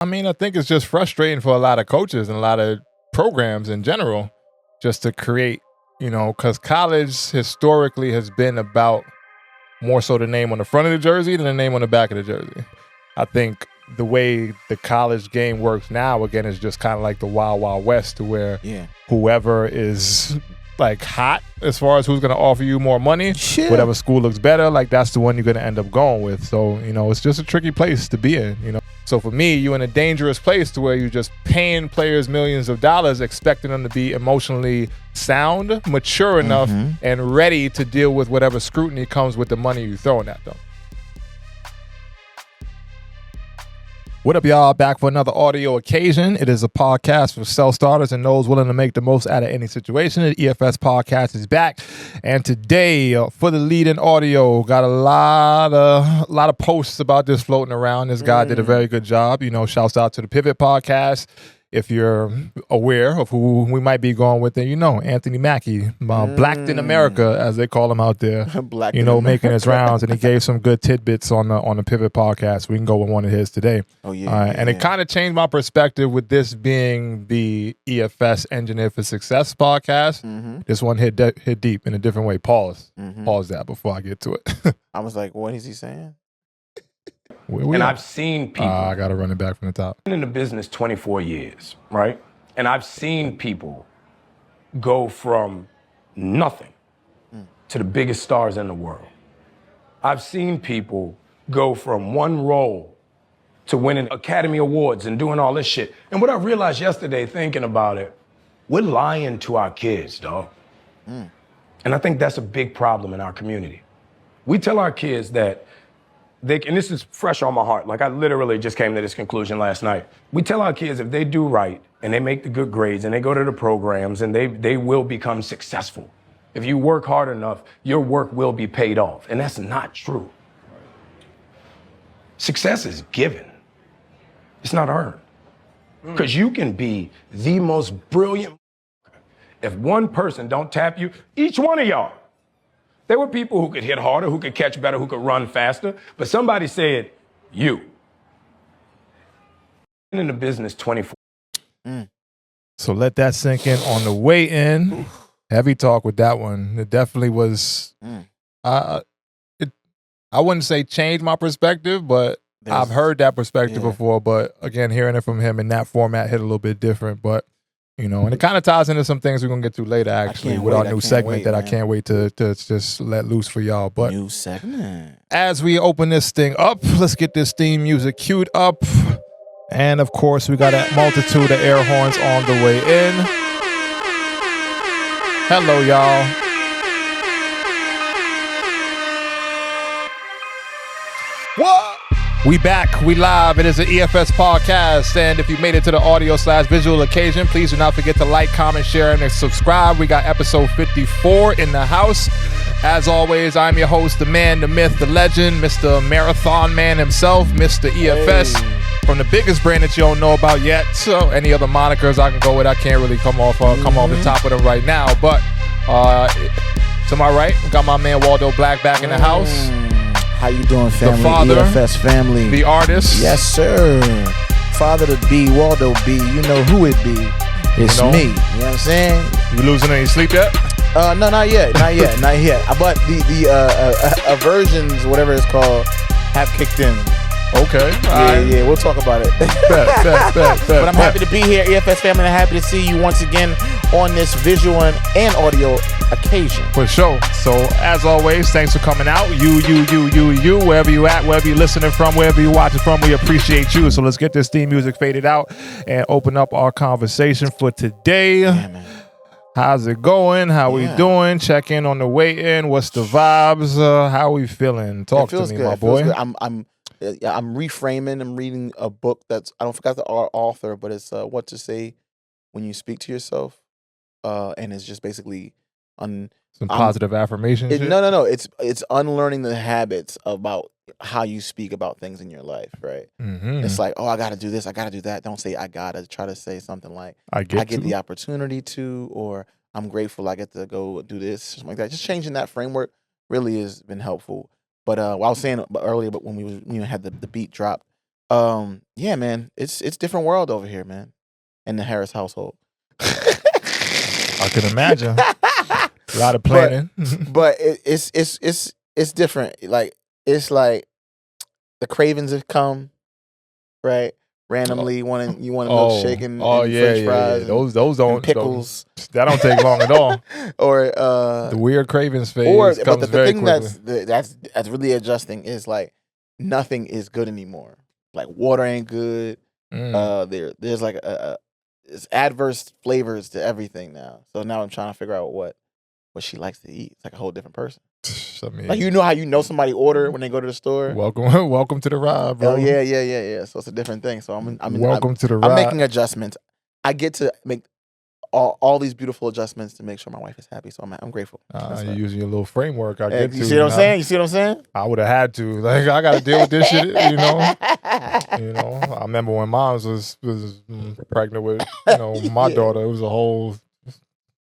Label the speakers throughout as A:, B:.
A: I mean, I think it's just frustrating for a lot of coaches and a lot of programs in general just to create, because college historically has been about more so the name on the front of the jersey than the name on the back of the jersey. I think the way the college game works now, again, is just kind of like the Wild Wild West, to where whoever is like hot as far as who's going to offer you more money, whatever school looks better, like that's the one you're going to end up going with. So, it's just a tricky place to be in, So for me, you're in a dangerous place to where you're just paying players millions of dollars, expecting them to be emotionally sound, mature enough, and ready to deal with whatever scrutiny comes with the money you're throwing at them. What up, y'all? Back for another audio occasion. It is a podcast for self-starters and those willing to make the most out of any situation. The EFS podcast is back. And today, for the lead in audio, got a lot of posts about this floating around. This guy did a very good job. Shouts out to the Pivot podcast. If you're aware of who we might be going with, then Anthony Mackie, Blacked in America, as they call him out there, making his rounds, and he gave some good tidbits on the Pivot podcast. We can go with one of his today. Oh yeah, it kind of changed my perspective with this being the EFS Engineer for Success podcast. This one hit deep in a different way. Pause that before I get to it.
B: I was like, what is he saying?
C: I've seen people.
A: I got to run it back from the top.
C: I've been in the business 24 years, right? And I've seen people go from nothing to the biggest stars in the world. I've seen people go from one role to winning Academy Awards and doing all this shit. And what I realized yesterday thinking about it, we're lying to our kids, dog. And I think that's a big problem in our community. We tell our kids that and this is fresh on my heart. Like, I literally just came to this conclusion last night. We tell our kids if they do right and they make the good grades and they go to the programs and they will become successful. If you work hard enough, your work will be paid off. And that's not true. Success is given. It's not earned. Because you can be the most brilliant. If one person don't tap you, each one of y'all. There were people who could hit harder, who could catch better, who could run faster, but somebody said, you. In the business 24.
A: So let that sink in on the way in. Heavy talk with that one. It definitely was, I wouldn't say changed my perspective, but I've heard that perspective before. But again, hearing it from him in that format hit a little bit different, but and it kind of ties into some things we're going to get to later, actually, with our new segment that I can't wait to just let loose for y'all. But
B: new segment.
A: As we open this thing up, let's get this theme music queued up. And, of course, we got a multitude of air horns on the way in. Hello, y'all. What? We back. We live. It is an EFS podcast. And if you made it to the audio/visual occasion, please do not forget to like, comment, share, and subscribe. We got episode 54 in the house. As always, I'm your host, the man, the myth, the legend, Mr. Marathon Man himself, Mr. EFS, from the biggest brand that you don't know about yet. So any other monikers I can go with, I can't really come off the top of them right now. But to my right, we got my man Waldo Black back in the house.
B: How you doing, family?
A: The father,
B: EFS family.
A: The artist.
B: Yes, sir. Father to B, Waldo B. You know who it be. It's me. You know what I'm saying?
A: You losing any sleep yet?
B: No, not yet. Not yet. But the aversions, whatever it's called, have kicked in.
A: Okay.
B: Yeah, we'll talk about it. But I'm happy to be here, EFS family. I'm happy to see you once again on this visual and audio occasion.
A: For sure. So, as always, thanks for coming out. You, wherever you at, wherever you're listening from, wherever you're watching from, we appreciate you. So let's get this theme music faded out and open up our conversation for today.
B: Yeah, man.
A: How's it going? How we doing? Check in on the way in. What's the vibes? How we feeling? Talk to me, my boy.
B: I'm reframing. I'm reading a book that's, I don't forget the author, but it's What to Say When You Speak to Yourself. And it's just basically
A: some positive affirmation.
B: No. It's unlearning the habits about how you speak about things in your life, right? It's like, I got to do this, I got to do that. Don't say I got to. Try to say something like, I get the opportunity to, or I'm grateful I get to go do this, something like that. Just changing that framework really has been helpful. But what I was saying earlier, but when we had the beat dropped, Yeah, man, it's different world over here, man, in the Harris household.
A: I can imagine. A lot of planning.
B: But it's different. Like, it's like the cravings have come, right? Randomly, you want a milkshake and French fries.
A: Yeah. Those don't
B: and pickles.
A: That don't take long at all.
B: Or
A: the weird cravings phase comes very quickly.
B: But the thing that's really adjusting is like nothing is good anymore. Like water ain't good. There's like it's adverse flavors to everything now. So now I'm trying to figure out what she likes to eat. It's like a whole different person.
A: I mean,
B: like, you know how you know somebody order when they go to the store?
A: Welcome to the ride, bro.
B: Oh yeah. So it's a different thing. So I'm
A: to the ride.
B: I'm making adjustments. I get to make all these beautiful adjustments to make sure my wife is happy. So I'm grateful.
A: You're using your little framework.
B: You see what I'm saying? You see what I'm saying?
A: I would have had to. Like, I got to deal with this shit. You know. I remember when Moms was pregnant with my daughter.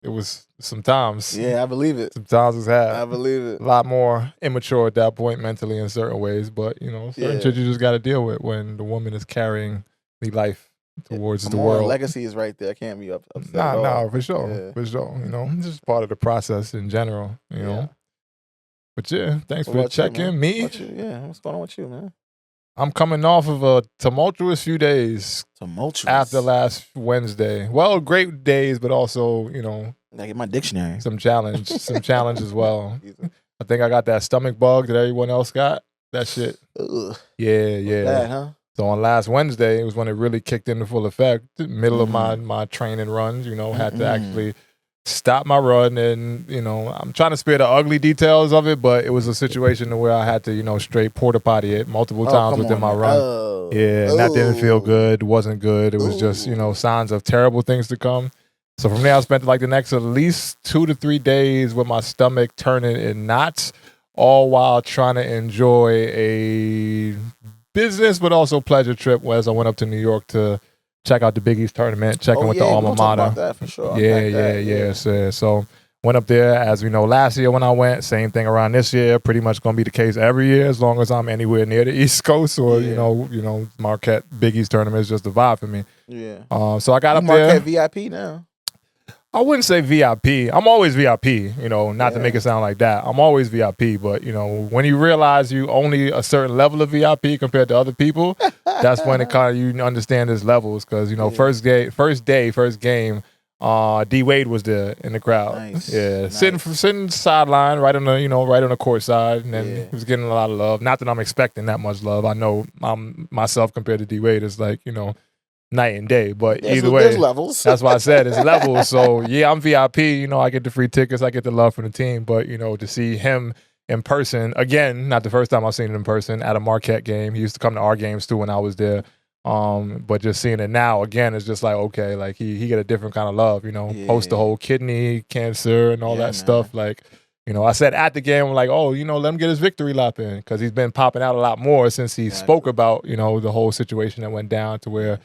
A: It was sometimes.
B: Yeah, I believe it.
A: Sometimes it's had.
B: I believe it.
A: A lot more immature at that point mentally in certain ways, but certain shit you just got to deal with when the woman is carrying the life towards the world.
B: Legacy is right there. I can't be upset.
A: Nah, for sure. For sure. It's just part of the process in general, know. But yeah, thanks for checking me.
B: What's going on with you, man?
A: I'm coming off of a tumultuous few days.
B: After
A: last Wednesday. Well, great days, but also,
B: I get my dictionary.
A: Some challenge as well. I think I got that stomach bug that everyone else got. That shit.
B: Ugh.
A: Yeah.
B: Bad, huh?
A: So on last Wednesday, it was when it really kicked into full effect. Middle of my training runs, had to actually stop my run, and I'm trying to spare the ugly details of it, but it was a situation where I had to straight porta potty it multiple times within my run. And that didn't feel good. Wasn't good. It was just signs of terrible things to come. So from there, I spent like the next at least 2 to 3 days with my stomach turning in knots, all while trying to enjoy a business but also pleasure trip as I went up to New York to check out the Big East tournament, checking with the alma mater.
B: About that for sure.
A: So went up there. As we know, last year when I went, same thing around this year. Pretty much going to be the case every year as long as I'm anywhere near the East Coast or Marquette Big East tournament is just a vibe for me.
B: Yeah.
A: So I got up there.
B: Marquette VIP now.
A: I wouldn't say VIP. I'm always VIP, not to make it sound like that. I'm always VIP, but, when you realize you only a certain level of VIP compared to other people, that's when it kind of, you understand his levels. Because, first game, D Wade was there in the crowd.
B: Nice.
A: Yeah, sitting sideline, right on the court side, and then he was getting a lot of love. Not that I'm expecting that much love. I know myself compared to D Wade is like, night and day, but either way,
B: there's levels.
A: That's why I said it's levels. So yeah, I'm VIP. I get the free tickets, I get the love from the team. But to see him in person again, not the first time I've seen him in person at a Marquette game. He used to come to our games too when I was there. But just seeing it now again, it's just like okay, like he get a different kind of love. Post the whole kidney cancer and all that stuff. Like I said at the game, I'm like, oh, let him get his victory lap in because he's been popping out a lot more since he spoke about the whole situation that went down to where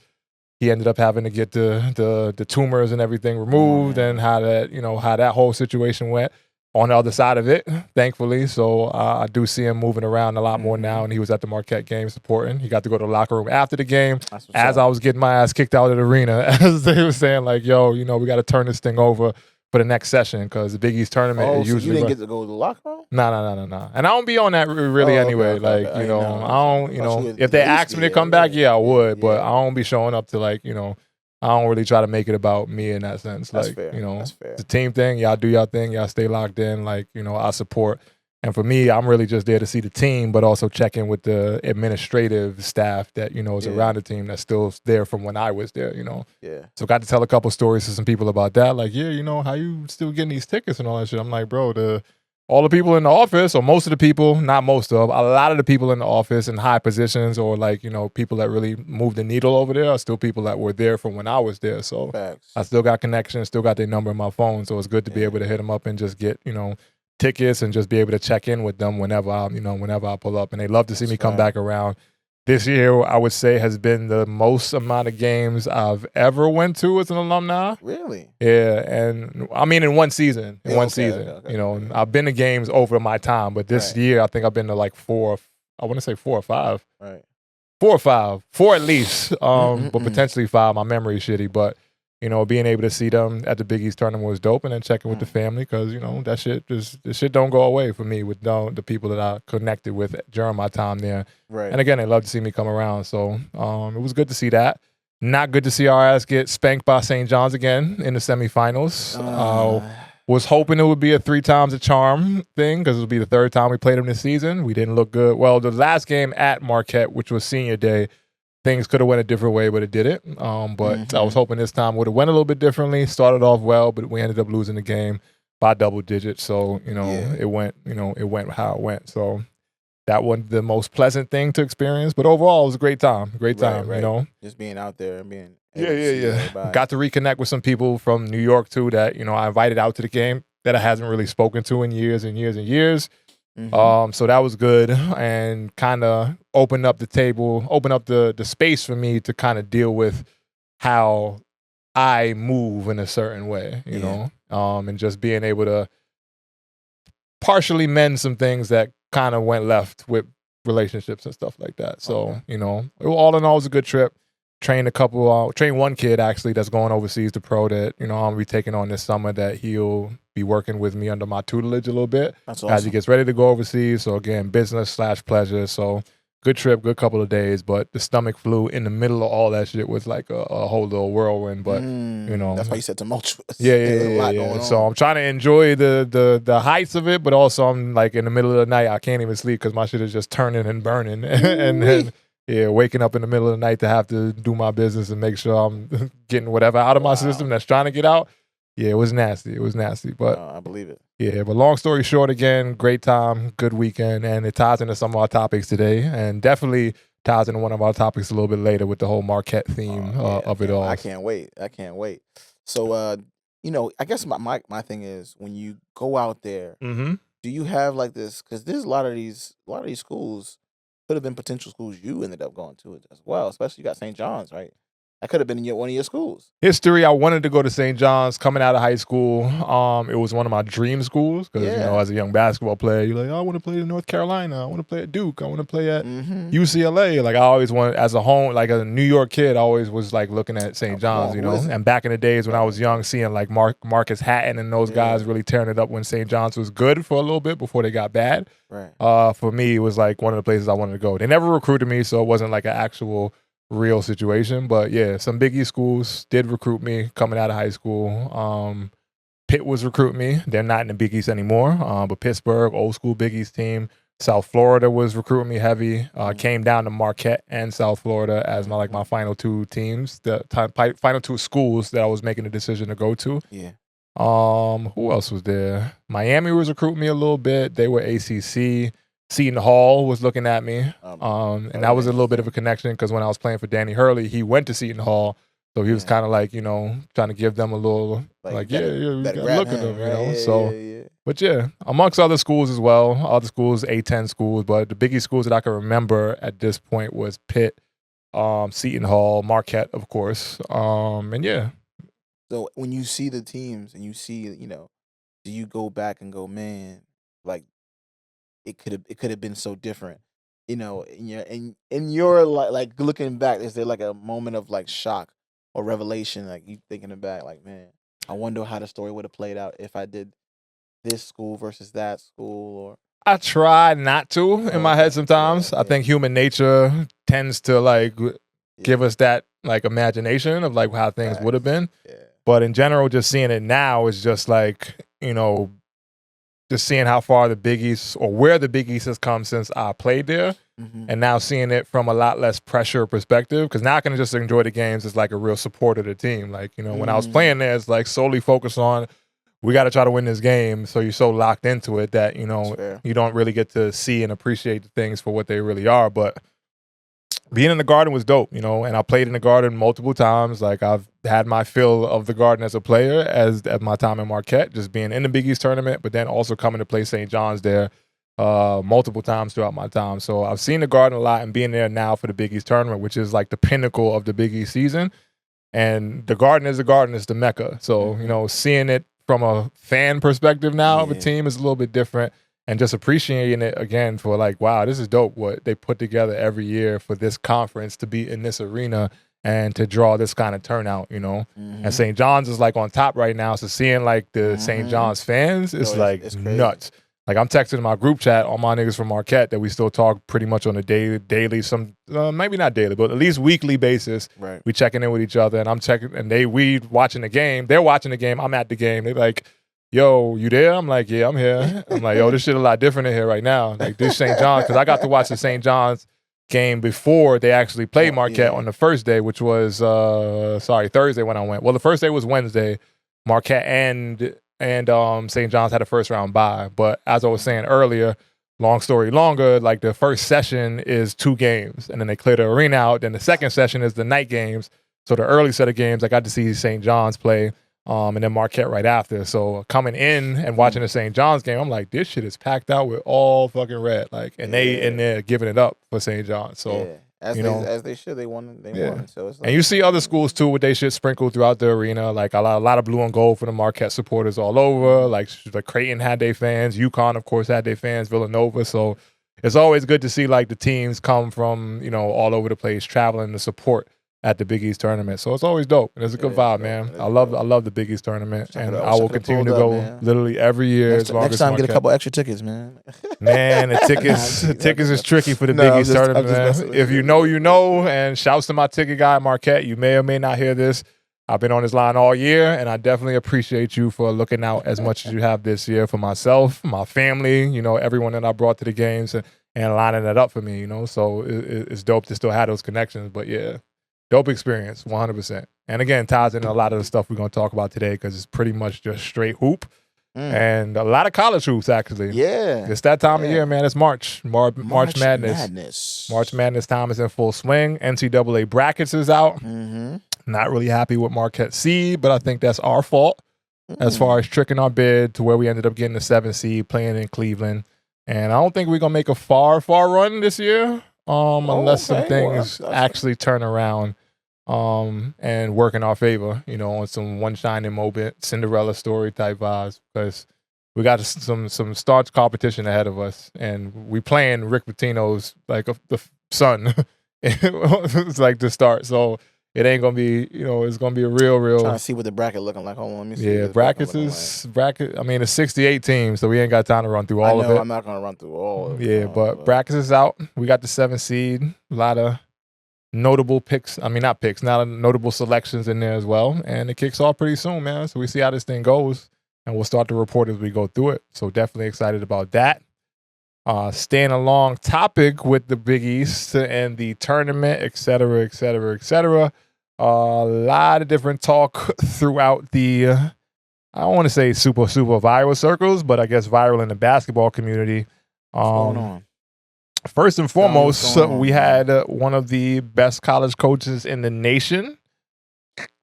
A: he ended up having to get the tumors and everything removed, and how that whole situation went on the other side of it, thankfully. So I do see him moving around a lot more now, and he was at the Marquette game supporting. He got to go to the locker room after the game as I was getting my ass kicked out of the arena, as they were saying, like, yo, we got to turn this thing over for the next session because the Big East tournament is usually.
B: You didn't get to go to the locker room?
A: No. And I don't be on that really anyway.
B: Okay.
A: I don't, if they ask me to come back, I would, but I don't be showing up to I don't really try to make it about me in that sense.
B: That's
A: like,
B: fair. That's fair.
A: It's a team thing. Y'all do y'all thing. Y'all stay locked in. I support. And for me, I'm really just there to see the team, but also check in with the administrative staff that, is around the team that's still there from when I was there,
B: Yeah.
A: So got to tell a couple stories to some people about that. Like, how you still getting these tickets and all that shit? I'm like, bro, all the people in the office, or most of the people, not most of, a lot of the people in the office in high positions or people that really move the needle over there are still people that were there from when I was there. So
B: Facts.
A: I still got connections, still got their number in my phone. So it's good to be able to hit them up and just get, tickets and just be able to check in with them whenever I pull up. And they love to see me come back around. This year, I would say, has been the most amount of games I've ever went to as an alumni.
B: Really?
A: Yeah, and I mean in one season. Okay. I've been to games over my time, but this year I think I've been to 4 or 5.
B: Right.
A: 4 or 5, 4 at least, but potentially 5. My memory is shitty, but you know, being able to see them at the Big East tournament was dope, and then checking with the family because you know that shit don't go away for me with the people that I connected with during my time there.
B: Right.
A: And again, they love to see me come around, so it was good to see that. Not good to see our ass get spanked by St. John's again in the semifinals. Was hoping it would be a 3 times a charm thing because it would be the 3rd time we played them this season. We didn't look good. Well, the last game at Marquette, which was senior day, things could have went a different way, but it didn't. But I was hoping this time would have went a little bit differently. Started off well, but we ended up losing the game by double digits. So it went how it went. So that wasn't the most pleasant thing to experience, but overall it was a great time. Great time,
B: right.
A: you know.
B: Just being out there and being
A: Got to reconnect with some people from New York too that I invited out to the game that I hasn't really spoken to in years and years and years. So that was good and kind of opened up the space for me to kind of deal with how I move in a certain way, you know, and just being able to partially mend some things that kind of went left with relationships and stuff like that. So, all in all, it was a good trip. Trained one kid actually that's going overseas to pro that, I'm going to be taking on this summer that he'll be working with me under my tutelage a little bit as he gets ready to go overseas. So again, business/pleasure. So good trip, good couple of days, but the stomach flu in the middle of all that shit was like a whole little whirlwind, but
B: that's why you said tumultuous.
A: Yeah. So I'm trying to enjoy the heights of it, but also I'm like in the middle of the night, I can't even sleep because my shit is just turning and burning. And then waking up in the middle of the night to have to do my business and make sure I'm getting whatever out of my system that's trying to get out. Yeah, it was nasty. But
B: I believe it.
A: Yeah, but long story short, again, great time, good weekend, and it ties into some of our topics today, and definitely ties into one of our topics a little bit later with the whole Marquette theme of it all.
B: I can't wait. So, I guess my thing is when you go out there, do you have like this? Because there's a lot of these schools could have been potential schools you ended up going to as well. Especially you got St. John's, right? That could have been one of your schools.
A: History, I wanted to go to St. John's coming out of high school. It was one of my dream schools because, as a young basketball player, you're like, I want to play in North Carolina. I want to play at Duke. I want to play at UCLA. Like I always wanted, as a New York kid, I always was like looking at St. John's, And back in the days when I was young, seeing like Marcus Hatton and those guys really tearing it up when St. John's was good for a little bit before they got bad.
B: Right.
A: For me, it was like one of the places I wanted to go. They never recruited me, so it wasn't like an actual real situation, but some Big East schools did recruit me coming out of high school. Pitt was recruiting me. They're not in the Big East anymore, but Pittsburgh, old school Big East team. South Florida was recruiting me heavy. Came down to Marquette and South Florida as my final 2 teams, the final 2 schools that I was making a decision to go to.
B: Yeah.
A: Who else was there? Miami was recruiting me a little bit. They were ACC. Seton Hall was looking at me, and that was a little bit of a connection because when I was playing for Danny Hurley, he went to Seton Hall, so he was kind of like, trying to give them a little, you got to look at them, But amongst other schools as well, other schools, A-10 schools, but the Big East schools that I can remember at this point was Pitt, Seton Hall, Marquette, of course, and
B: So when you see the teams and you see, do you go back and go, man, like, it could have been so different, in your like looking back, is there like a moment of like shock or revelation, like you thinking back, like, man, I wonder how the story would have played out if I did this school versus that school? Or
A: I try not to in my head sometimes. I think human nature tends to like give us that like imagination of like how things would have been. But in general, just seeing it now is just like, just seeing how far the Big East or where the Big East has come since I played there, and now seeing it from a lot less pressure perspective, because now I can just enjoy the games as like a real support of the team. Like, when I was playing there, it's like solely focused on, we got to try to win this game. So you're so locked into it that, you don't really get to see and appreciate the things for what they really are. But being in the Garden was dope, and I played in the Garden multiple times. Like I've had my fill of the Garden as a player at my time in Marquette, just being in the Big East tournament, but then also coming to play St. John's there multiple times throughout my time. So I've seen the Garden a lot, and being there now for the Big East tournament, which is like the pinnacle of the Big East season. And the Garden is the Mecca. So, seeing it from a fan perspective now of a team is a little bit different. and just appreciating it again for like, wow, this is dope what they put together every year for this conference to be in this arena and to draw this kind of turnout, And St. John's is like on top right now. So seeing like the St. John's fans is it's nuts. Like I'm texting my group chat, all my niggas from Marquette that we still talk pretty much on a daily, some maybe not daily, but at least weekly basis.
B: Right.
A: We checking in with each other, and I'm checking, and we watching the game. They're watching the game. I'm at the game. They're like, "Yo, you there?" I'm like, "Yeah, I'm here." I'm like, "Yo, this shit a lot different in here right now." Like this St. John's, because I got to watch the St. John's game before they actually played Marquette on the first day, which was Thursday when I went. Well, the first day was Wednesday. Marquette and St. John's had a first round bye. But as I was saying earlier, long story longer, like the first session is 2 games, and then they clear the arena out. Then the second session is the night games. So the early set of games, I got to see St. John's play, and then Marquette right after. So coming in and watching the St. John's game, I'm like, this shit is packed out with all fucking red. Like, and they in there giving it up for St. John's. So
B: as they should, they won. So it's like,
A: and you see other schools too with they shit sprinkled throughout the arena. Like a lot of blue and gold for the Marquette supporters all over. Like Creighton had their fans, UConn of course had their fans, Villanova. So it's always good to see like the teams come from all over the place traveling to support at the Big East tournament. So it's always dope. And it's a good vibe, man. I love the Big East tournament, and I will continue to go literally every year as long as
B: next time. Get a couple extra tickets, man.
A: Man, the tickets is tricky for the Big East tournament, man. If you know, you know. And shouts to my ticket guy, Marquette. You may or may not hear this. I've been on this line all year, and I definitely appreciate you for looking out as much as you have this year for myself, my family, everyone that I brought to the games, and lining that up for me, So it's dope to still have those connections. But yeah, dope experience, 100%. And again, ties in a lot of the stuff we're going to talk about today because it's pretty much just straight hoop and a lot of college hoops, actually.
B: Yeah.
A: It's that time of year, man. It's March Madness. March Madness time is in full swing. NCAA brackets is out. Not really happy with Marquette seed, but I think that's our fault as far as tricking our bid to where we ended up getting the 7th seed playing in Cleveland. And I don't think we're going to make a far run this year. Unless some things actually turn around and work in our favor, on some one shining moment, Cinderella story type vibes, because we got some starch competition ahead of us, and we playing Rick Pitino's like the son. It's like to start, so it ain't gonna be, it's gonna be a real.
B: Trying to see what the bracket looking like. Hold on, let me see.
A: Yeah, bracket. I mean, it's 68 teams, so we ain't got time to run through all of it.
B: I'm not gonna run through all of it.
A: Yeah, but brackets is out. We got the 7th seed. A lot of notable picks. I mean, not picks, not notable selections in there as well. And it kicks off pretty soon, man. So we see how this thing goes, and we'll start to report as we go through it. So definitely excited about that. Staying along topic with the Big East and the tournament, et cetera, et cetera, et cetera. A lot of different talk throughout the, I don't want to say super viral circles, but I guess viral in the basketball community.
B: What's going on?
A: First and foremost, we had one of the best college coaches in the nation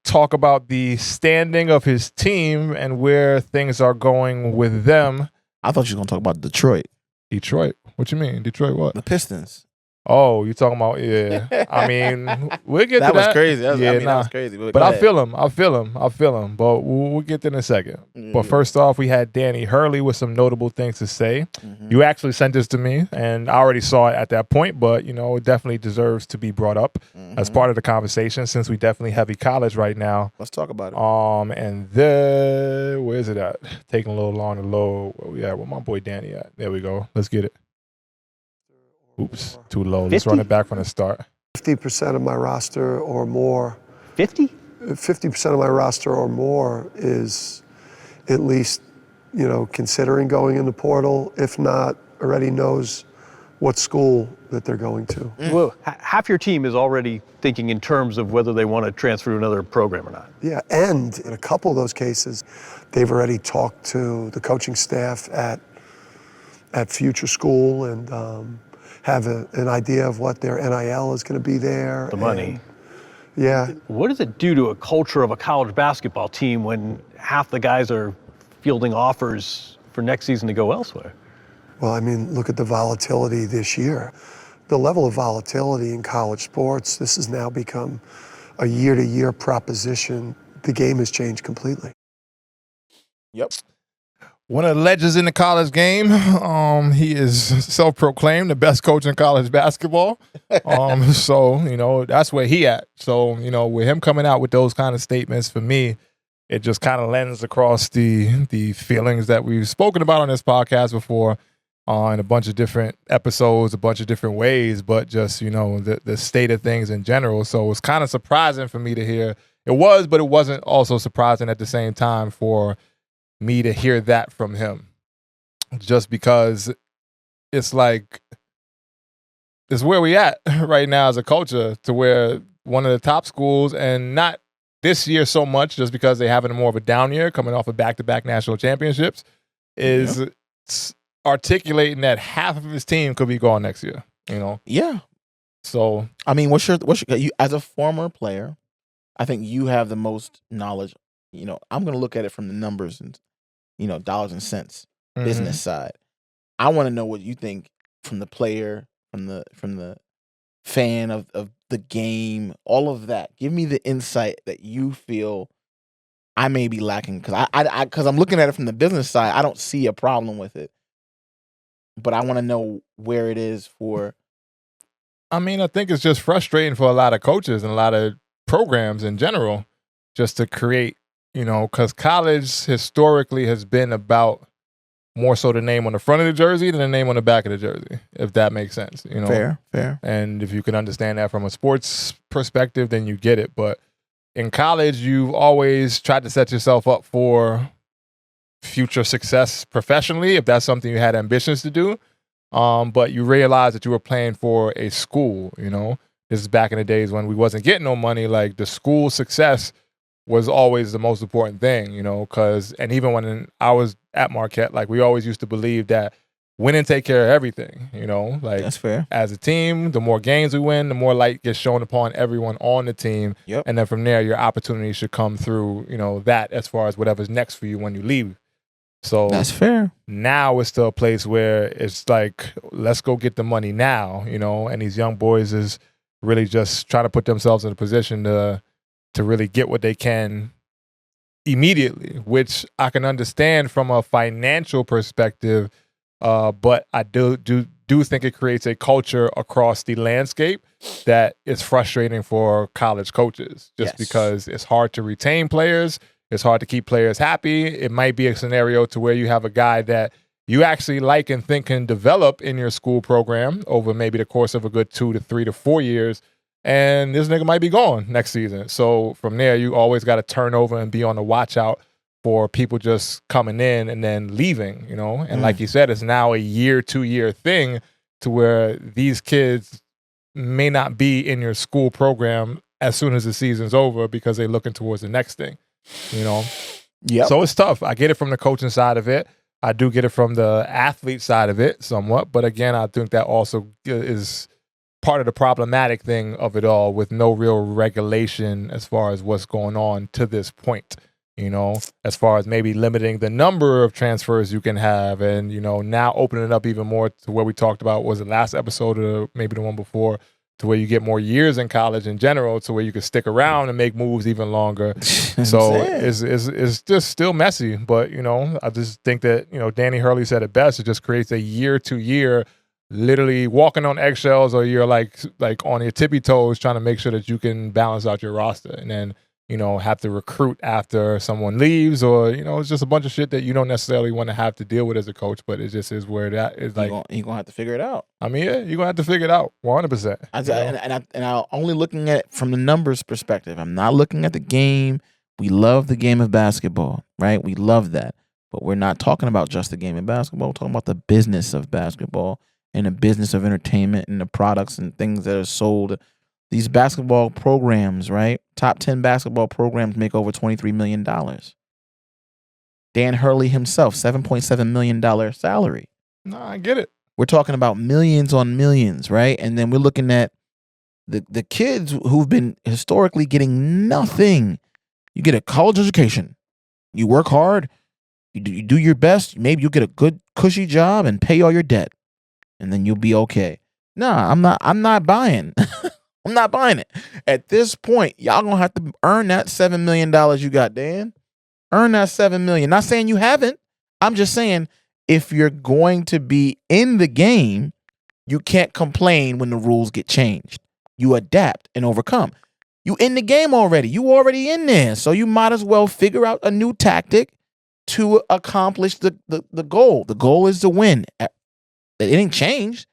A: talk about the standing of his team and where things are going with them.
B: I thought you were going to talk about Detroit.
A: Detroit? What you mean? Detroit what?
B: The Pistons.
A: Oh, you talking about, yeah. I mean, we'll get to that.
B: That was crazy. That was crazy.
A: But I feel him. But we'll get to it in a second. But first off, we had Danny Hurley with some notable things to say. You actually sent this to me, and I already saw it at that point, but, it definitely deserves to be brought up as part of the conversation since we definitely heavy college right now.
B: Let's talk about it.
A: And where is it at? Taking a little long to load. Where we at? Where my boy Danny at? There we go. Let's get it. Oops, too low. 50? Let's run it back from the start.
D: 50% of my roster or more.
E: 50?
D: 50% of my roster or more is at least, considering going in the portal. If not, already knows what school that they're going to.
E: Well, half your team is already thinking in terms of whether they want to transfer to another program or not.
D: Yeah, and in a couple of those cases, they've already talked to the coaching staff at future school and have an idea of what their NIL is going to be there.
E: The money.
D: Yeah.
E: What does it do to a culture of a college basketball team when half the guys are fielding offers for next season to go elsewhere?
D: Well, I mean, look at the volatility this year. The level of volatility in college sports, this has now become a year-to-year proposition. The game has changed completely.
B: Yep.
A: One of the legends in the college game. He is self-proclaimed the best coach in college basketball. So, that's where he at. So, with him coming out with those kind of statements, for me, it just kind of lends across the feelings that we've spoken about on this podcast before in a bunch of different episodes, a bunch of different ways, but just, the state of things in general. So it was kind of surprising for me to hear. It was, but it wasn't also surprising at the same time for me to hear that from him, just because it's like it's where we at right now as a culture, to where one of the top schools, and not this year so much just because they having more of a down year coming off of back-to-back national championships, is articulating that half of his team could be gone next year.
B: Yeah.
A: So
B: I mean, what's your you, as a former player, I think you have the most knowledge. I'm going to look at it from the numbers and, dollars and cents, business side. I want to know what you think from the player, from the fan of the game, all of that. Give me the insight that you feel I may be lacking, because because I'm looking at it from the business side. I don't see a problem with it, but I want to know where it is for.
A: I mean, I think it's just frustrating for a lot of coaches and a lot of programs in general, just to create. Because college historically has been about more so the name on the front of the jersey than the name on the back of the jersey, if that makes sense.
B: Fair.
A: And if you can understand that from a sports perspective, then you get it. But in college, you've always tried to set yourself up for future success professionally, if that's something you had ambitions to do. But you realize that you were playing for a school. This is back in the days when we wasn't getting no money. Like, the school success was always the most important thing, and even when I was at Marquette, like, we always used to believe that win and take care of everything, like,
B: that's fair.
A: As a team, the more games we win, the more light gets shown upon everyone on the team.
B: Yep.
A: And then from there, your opportunities should come through, that as far as whatever's next for you when you leave. So
B: that's fair.
A: Now it's to a place where it's like, let's go get the money now, and these young boys is really just trying to put themselves in a position to really get what they can immediately, which I can understand from a financial perspective, but I do think it creates a culture across the landscape that is frustrating for college coaches, just because it's hard to retain players, it's hard to keep players happy. It might be a scenario to where you have a guy that you actually like and think can develop in your school program over maybe the course of a good 2 to 3 to 4 years, and this nigga might be gone next season. So from there, you always got to turn over and be on the watch out for people just coming in and then leaving, And like you said, it's now a 2-year thing, to where these kids may not be in your school program as soon as the season's over because they're looking towards the next thing,
B: Yeah.
A: So it's tough. I get it from the coaching side of it. I do get it from the athlete side of it somewhat. But again, I think that also is part of the problematic thing of it all, with no real regulation as far as what's going on to this point, as far as maybe limiting the number of transfers you can have, and, now opening it up even more to where we talked about, was the last episode or maybe the one before, to where you get more years in college in general, to where you can stick around and make moves even longer. So it's just still messy. But, I just think that, Danny Hurley said it best. It just creates a 2-year literally walking on eggshells, or you're like on your tippy toes trying to make sure that you can balance out your roster, and then have to recruit after someone leaves, or it's just a bunch of shit that you don't necessarily want to have to deal with as a coach, but it just is where that is. Like,
B: you're gonna have to figure it out.
A: I mean, yeah, you're gonna have to figure it out 100%.
B: And I'm only looking at it from the numbers perspective. I'm not looking at the game. We love the game of basketball, right? We love that, but we're not talking about just the game of basketball. We're talking about the business of basketball, and the business of entertainment, and the products and things that are sold. These basketball programs, right? Top 10 basketball programs make over $23 million. Dan Hurley himself, $7.7 million salary.
A: No, I get it.
B: We're talking about millions on millions, right? And then we're looking at the kids who've been historically getting nothing. You get a college education. You work hard. You do your best. Maybe you'll get a good, cushy job and pay all your debt, and then you'll be okay. Nah, I'm not buying. I'm not buying it. At this point, y'all gonna have to earn that $7 million you got, Dan. Earn that $7 million. Not saying you haven't. I'm just saying, if you're going to be in the game, you can't complain when the rules get changed. You adapt and overcome. You in the game already. You already in there. So you might as well figure out a new tactic to accomplish the goal. The goal is to win. It ain't changed.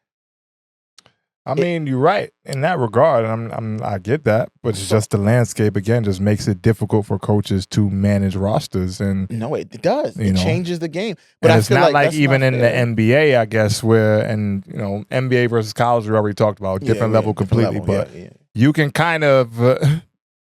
A: I mean, you're right in that regard. I get that, but it's just the landscape again just makes it difficult for coaches to manage rosters. And
B: no, it does. It changes the game. But
A: it's not like even in the NBA, I guess, where NBA versus college we already talked about, different level completely. But you can kind of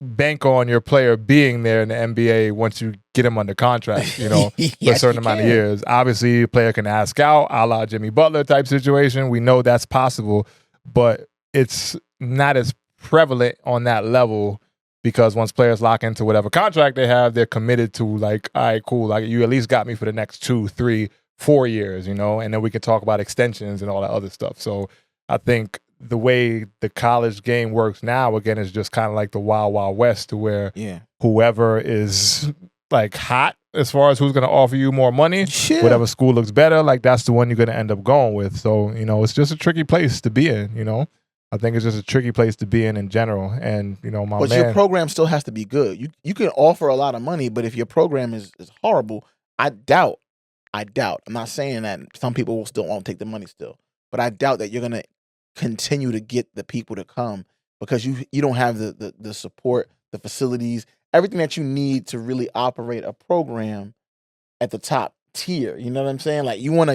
A: bank on your player being there in the NBA once you get him under contract, for a certain amount of years. Obviously, a player can ask out, a la Jimmy Butler type situation. We know that's possible. But it's not as prevalent on that level because once players lock into whatever contract they have, they're committed to like, all right, cool. Like you at least got me for the next 2, 3, 4 years, and then we can talk about extensions and all that other stuff. So I think the way the college game works now, again, is just kind of like the Wild Wild West to where whoever is like hot as far as who's going to offer you more money, whatever school looks better, like that's the one you're going to end up going with. So, it's just a tricky place to be in, I think it's just a tricky place to be in general. And,
B: but your program still has to be good. You can offer a lot of money, but if your program is horrible, I doubt. I'm not saying that some people will still won't take the money still, but I doubt that you're going to continue to get the people to come because you don't have the support, the facilities, everything that you need to really operate a program at the top tier. You know what I'm saying? Like you want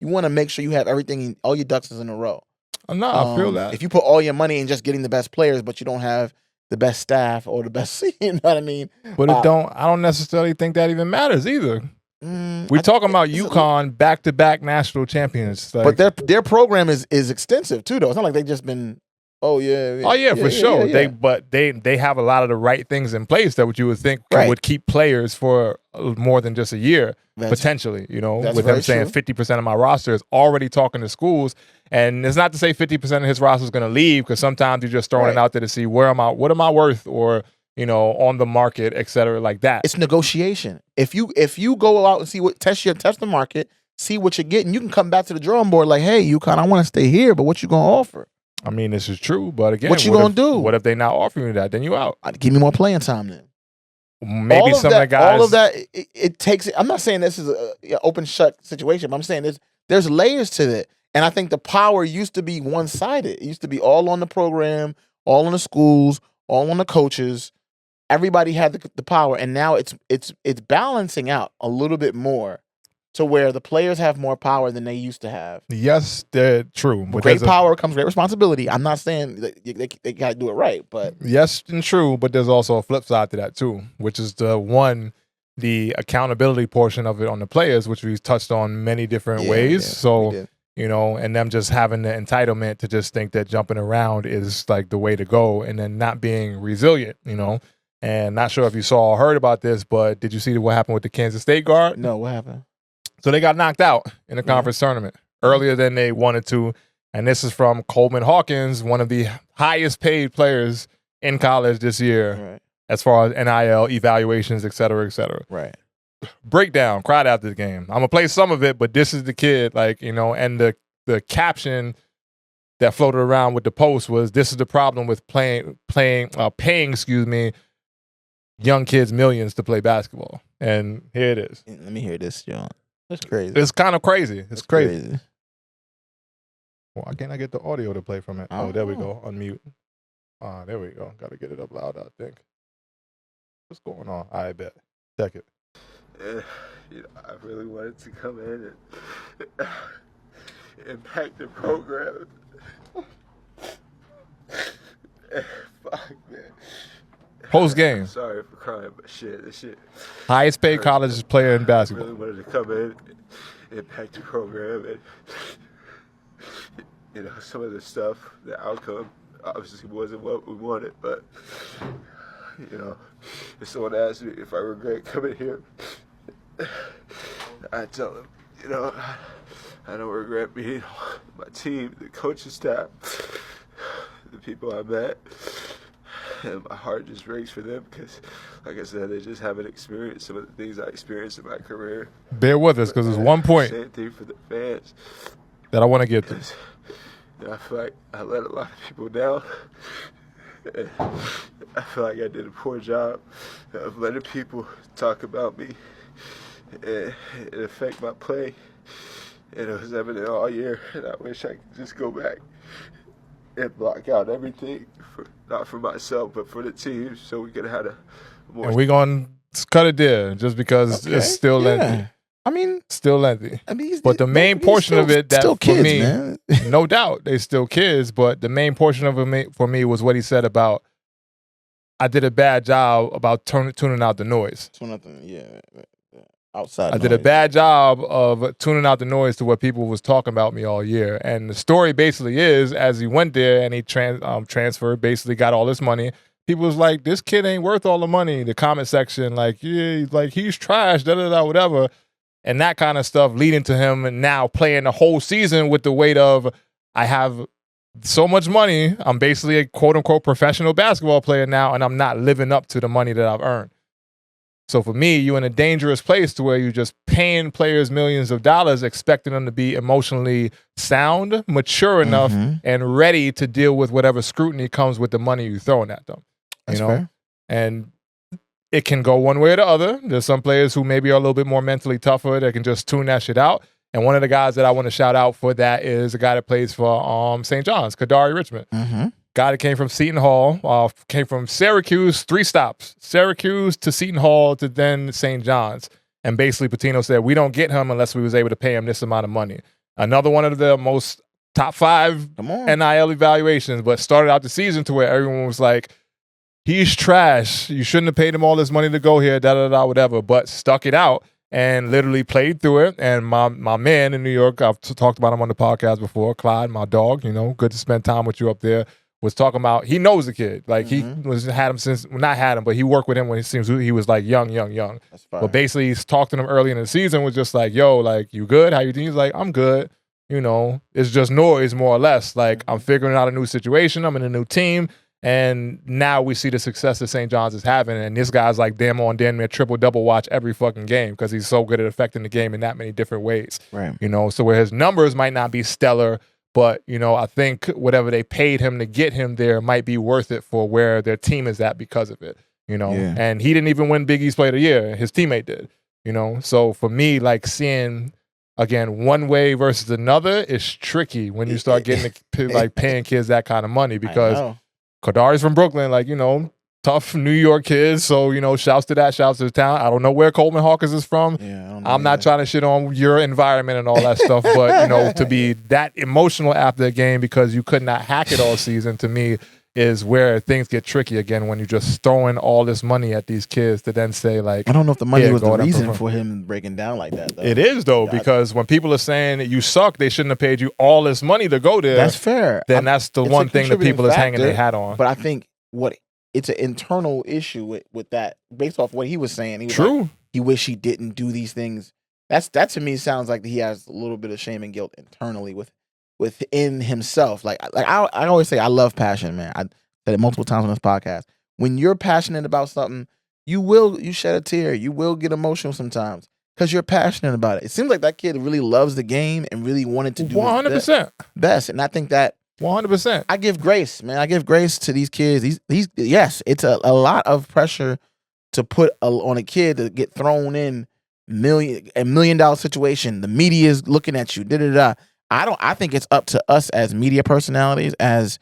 B: to make sure you have everything, all your ducks is in a row.
A: No, I feel that.
B: If you put all your money in just getting the best players, but you don't have the best staff or the best, you know what I mean?
A: But I don't necessarily think that even matters either. We're talking about UConn back-to-back national champions.
B: Like, but their program is extensive too, though. It's not like they've just been. Oh yeah,
A: for sure.
B: Yeah.
A: They have a lot of the right things in place that what you would think would keep players for more than just a year potentially. With them saying 50% of my roster is already talking to schools, and it's not to say 50% of his roster is going to leave because sometimes you're just throwing it out there to see what am I worth, or on the market, et cetera, like that.
B: It's negotiation. If you go out and see test the market, see what you're getting, you can come back to the drawing board like, hey, UConn, I want to stay here, but what you gonna offer?
A: I mean, this is true, but again,
B: what you gonna do?
A: What if they not offering you that? Then you out.
B: Give me more playing time then.
A: Maybe some of the guys.
B: All of that, it takes. I'm not saying this is an open shut situation, but I'm saying there's layers to it, and I think the power used to be one sided. It used to be all on the program, all on the schools, all on the coaches. Everybody had the power, and now it's balancing out a little bit more to where the players have more power than they used to have.
A: Yes, they're true.
B: But great power comes great responsibility. I'm not saying that they got to do it right, but
A: yes and true. But there's also a flip side to that too, which is the accountability portion of it on the players, which we've touched on many different ways. So and them just having the entitlement to just think that jumping around is like the way to go, and then not being resilient. And not sure if you saw or heard about this, but did you see what happened with the Kansas State guard?
B: No, what happened?
A: So they got knocked out in the conference tournament earlier than they wanted to. And this is from Coleman Hawkins, one of the highest paid players in college this year, as far as NIL evaluations, et cetera, et cetera.
B: Right.
A: Breakdown, cried after the game. I'm going to play some of it, but this is the kid, and the caption that floated around with the post was, this is the problem with paying, young kids millions to play basketball. And here it is.
B: Let me hear this, John. That's crazy.
A: It's kind of crazy. It's crazy. Why can't I get the audio to play from it? Oh, there we go. Unmute. There we go. Got to get it up loud, I think. What's going on? I bet. Check it.
F: I really wanted to come in and impact the program. Fuck, man.
A: Post game.
F: Sorry for crying, but this shit.
A: Highest paid college player in basketball.
F: I really wanted to come in, impact the program, and some of the stuff, the outcome, obviously wasn't what we wanted. But if someone asked me if I regret coming here, I tell them, I don't regret meeting my team, the coaching staff, the people I met. And my heart just breaks for them because, like I said, they just haven't experienced some of the things I experienced in my career.
A: Bear with us because there's one point
F: Same thing for the fans
A: that I want to get to.
F: I feel like I let a lot of people down. I feel like I did a poor job of letting people talk about me and it affect my play. And it was evident all year, and I wish I could just go back and block out everything, not for myself, but for the team, so we could have a more...
A: And we're going to cut it there just because it's still lengthy.
B: I mean...
A: Still lengthy.
B: I mean,
A: but the main portion of it, that
B: still kids,
A: for me,
B: man.
A: no doubt, they still kids, but the main portion of it for me was what he said about, I did a bad job about tuning out the noise.
B: Outside
A: I did a bad job of tuning out the noise to what people was talking about me all year. And the story basically is, as he went there and he transferred, basically got all this money, people was like, this kid ain't worth all the money. The comment section, like, yeah, like he's trash, da-da-da, whatever. And that kind of stuff leading to him now playing the whole season with the weight of, I have so much money. I'm basically a quote-unquote professional basketball player now, and I'm not living up to the money that I've earned. So for me, you're in a dangerous place to where you're just paying players millions of dollars, expecting them to be emotionally sound, mature enough, and ready to deal with whatever scrutiny comes with the money you're throwing at them.
B: That's fair.
A: And it can go one way or the other. There's some players who maybe are a little bit more mentally tougher that can just tune that shit out. And one of the guys that I want to shout out for that is a guy that plays for St. John's, Kadari Richmond. Guy that came from Seton Hall, came from Syracuse, 3 stops. Syracuse to Seton Hall to then St. John's. And basically Pitino said, we don't get him unless we was able to pay him this amount of money. Another one of the most top 5 NIL evaluations, but started out the season to where everyone was like, he's trash. You shouldn't have paid him all this money to go here, da-da-da, whatever. But stuck it out and literally played through it. And my man in New York, I've talked about him on the podcast before, Clyde, my dog, good to spend time with you up there, was talking about, he knows the kid. Like, he had him since, well, not had him, but he worked with him when he was like young. But basically, he's talked to him early in the season, was just like, yo, like, you good? How you doing? He's like, I'm good. It's just noise, more or less. Like, I'm figuring out a new situation. I'm in a new team. And now we see the success that St. John's is having. And this guy's like damn near triple-double watch every fucking game because he's so good at affecting the game in that many different ways.
B: Right.
A: So where his numbers might not be stellar, but, I think whatever they paid him to get him there might be worth it for where their team is at because of it, And he didn't even win Big East Player of the Year. His teammate did, So for me, like seeing, again, one way versus another is tricky when you start getting like paying kids that kind of money because Kadari's from Brooklyn, like, tough New York kids. So, shouts to that, shouts to the town. I don't know where Coleman Hawkins is from. I'm not trying to shit on your environment and all that stuff, but, to be that emotional after a game because you could not hack it all season, to me, is where things get tricky again when you're just throwing all this money at these kids to then say, like,
B: I don't know if the money was the reason for him breaking down like that, though.
A: It is, though, because when people are saying that you suck, they shouldn't have paid you all this money to go there.
B: That's fair.
A: Then that's the one thing that people is hanging their hat on.
B: But I think it's an internal issue with that, based off what he was saying. He was
A: True.
B: Like, he wish he didn't do these things. That to me sounds like he has a little bit of shame and guilt internally within himself. Like I always say, I love passion, man. I said it multiple times on this podcast. When you're passionate about something, you shed a tear. You will get emotional sometimes because you're passionate about it. It seems like that kid really loves the game and really wanted to do
A: 100%
B: best. And I think that
A: 100%.
B: I give grace, man. I give grace to these kids. These yes, it's a lot of pressure to put on a kid to get thrown in a $1 million situation. The media is looking at you. I think it's up to us as media personalities, as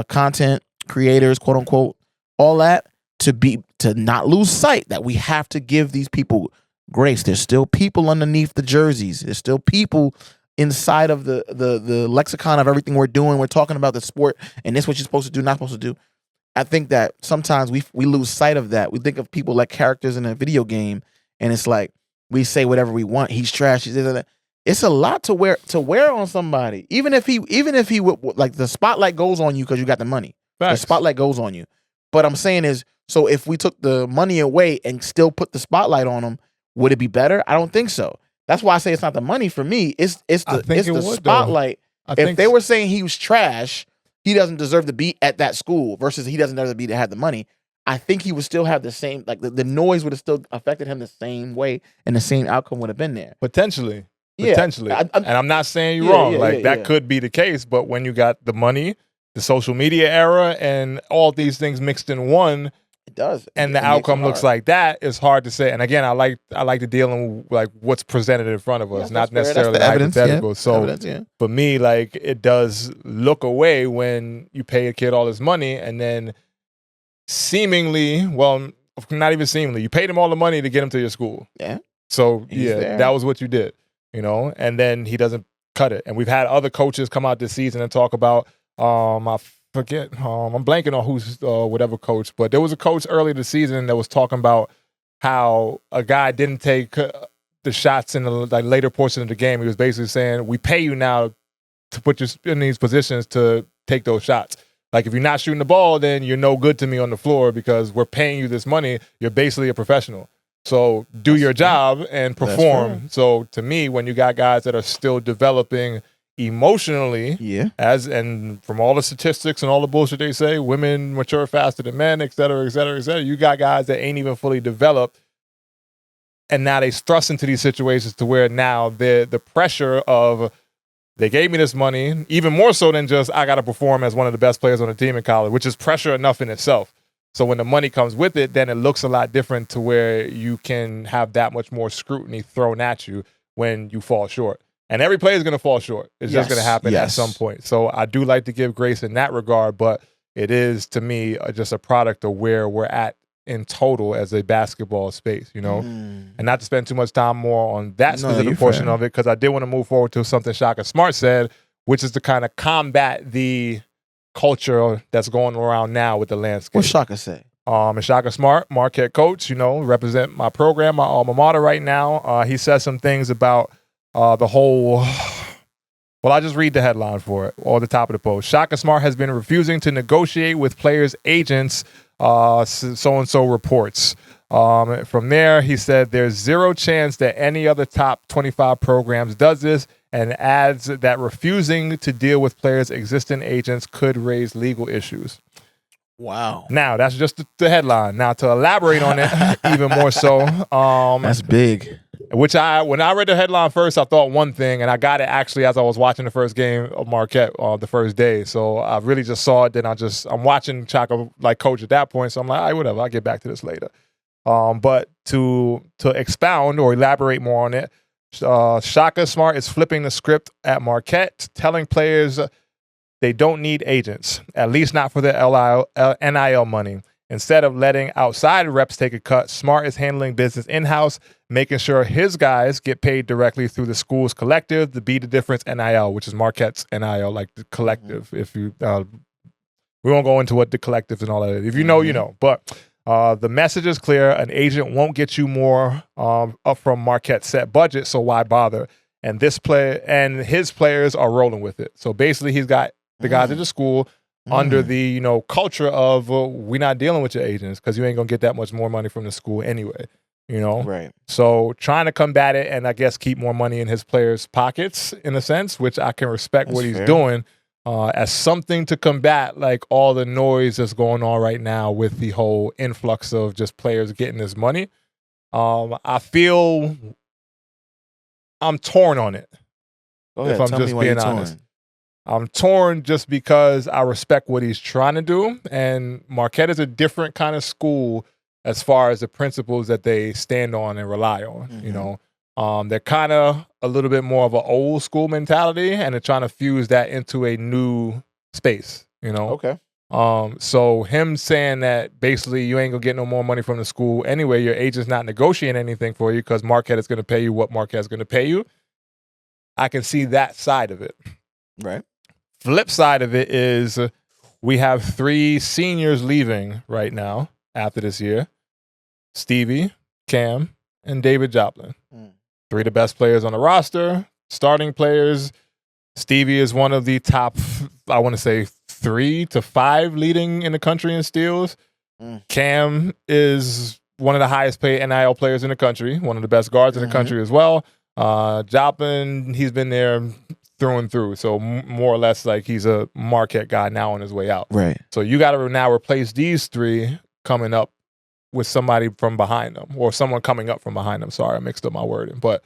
B: content creators, quote unquote, all that, to not lose sight that we have to give these people grace. There's still people underneath the jerseys. There's still people inside of the lexicon of everything we're doing. We're talking about the sport, and this is what you're supposed to do, not supposed to do. I think that sometimes we lose sight of that. We think of people like characters in a video game, and it's like we say whatever we want. He's trash. It's a lot to wear on somebody. Even if he like, the spotlight goes on you because you got the money. Facts. The spotlight goes on you. But I'm saying is, so if we took the money away and still put the spotlight on him, would it be better? I don't think so. That's why I say it's not the money for me. It's the spotlight. If they were saying he was trash, he doesn't deserve to be at that school versus he doesn't deserve to be to have the money, I think he would still have the same, like the noise would have still affected him the same way and the same outcome would have been there.
A: Potentially.
B: Yeah.
A: Potentially. And I'm not saying you're wrong. That could be the case, but when you got the money, the social media era, and all these things mixed in one,
B: it does.
A: And the outcome looks like that, it's hard to say. And again, I like to deal in like what's presented in front of us, not necessarily the evidence, hypothetical. So for me, like it does look away when you pay a kid all this money and then seemingly, well, not even seemingly, you paid him all the money to get him to your school.
B: Yeah.
A: So that was what you did, and then he doesn't cut it. And we've had other coaches come out this season and talk about, I forget, I'm blanking on who's whatever coach, but there was a coach early this season that was talking about how a guy didn't take the shots in the later portion of the game. He was basically saying, we pay you now to put you in these positions to take those shots. Like if you're not shooting the ball, then you're no good to me on the floor because we're paying you this money. You're basically a professional. So do your job and perform. So to me, when you got guys that are still developing emotionally, and from all the statistics and all the bullshit they say, women mature faster than men, et cetera, et cetera, et cetera. You got guys that ain't even fully developed, and now they thrust into these situations to where now the pressure of they gave me this money, even more so than just I got to perform as one of the best players on the team in college, which is pressure enough in itself. So when the money comes with it, then it looks a lot different to where you can have that much more scrutiny thrown at you when you fall short. And every player is going to fall short. It's just going to happen at some point. So I do like to give grace in that regard, but it is, to me, just a product of where we're at in total as a basketball space, And not to spend too much time more on that specific portion of it, because I did want to move forward to something Shaka Smart said, which is to kind of combat the culture that's going around now with the landscape.
B: What Shaka say?
A: And Shaka Smart, Marquette coach, represent my program, my alma mater right now. He says some things about the whole, well, I'll just read the headline for it, or the top of the post. Shaka Smart has been refusing to negotiate with players' agents, so-and-so reports. From there, he said there's zero chance that any other top 25 programs does this, and adds that refusing to deal with players' existing agents could raise legal issues.
B: Wow.
A: Now, that's just the headline. Now, to elaborate on it even more so.
B: That's big.
A: When I read the headline first, I thought one thing, and I got it actually as I was watching the first game of Marquette the first day. So I really just saw it. Then I'm watching Chaka like coach at that point. So I'm like, all right, whatever. I'll get back to this later. But to expound or elaborate more on it, Shaka Smart is flipping the script at Marquette, telling players they don't need agents, at least not for the NIL money. Instead of letting outside reps take a cut, Smart is handling business in-house, making sure his guys get paid directly through the school's collective, the Be the Difference NIL, which is Marquette's NIL, like the collective. If you, we won't go into what the collective and all that is. If you know, you know. But the message is clear. An agent won't get you more up from Marquette's set budget, so why bother? And his players are rolling with it. So basically, he's got the guys at the school under the culture of we're not dealing with your agents because you ain't gonna get that much more money from the school anyway.
B: Right.
A: So trying to combat it and I guess keep more money in his players' pockets in a sense, which I can respect what he's doing as something to combat like all the noise that's going on right now with the whole influx of just players getting this money. I feel I'm torn on it.
B: Go ahead,
A: if I'm
B: tell
A: just
B: me why
A: being
B: you're
A: honest.
B: torn.
A: I'm torn just because I respect what he's trying to do, and Marquette is a different kind of school as far as the principles that they stand on and rely on. They're kind of a little bit more of an old school mentality, and they're trying to fuse that into a new space.
B: Okay.
A: So him saying that basically you ain't gonna get no more money from the school anyway, your agent's not negotiating anything for you because Marquette is gonna pay you what Marquette's gonna pay you. I can see that side of it.
B: Right.
A: Flip side of it is we have 3 seniors leaving right now after this year. Stevie, Cam, and David Joplin. 3 of the best players on the roster, starting players. Stevie is one of the top, I want to say 3 to 5 leading in the country in steals. Cam is one of the highest paid NIL players in the country, one of the best guards in the country as well. Joplin, he's been there through and through. So more or less like he's a Marquette guy now on his way out.
B: Right.
A: So you got to now replace these three coming up with somebody from behind them or someone coming up from behind them. Sorry, I mixed up my wording. But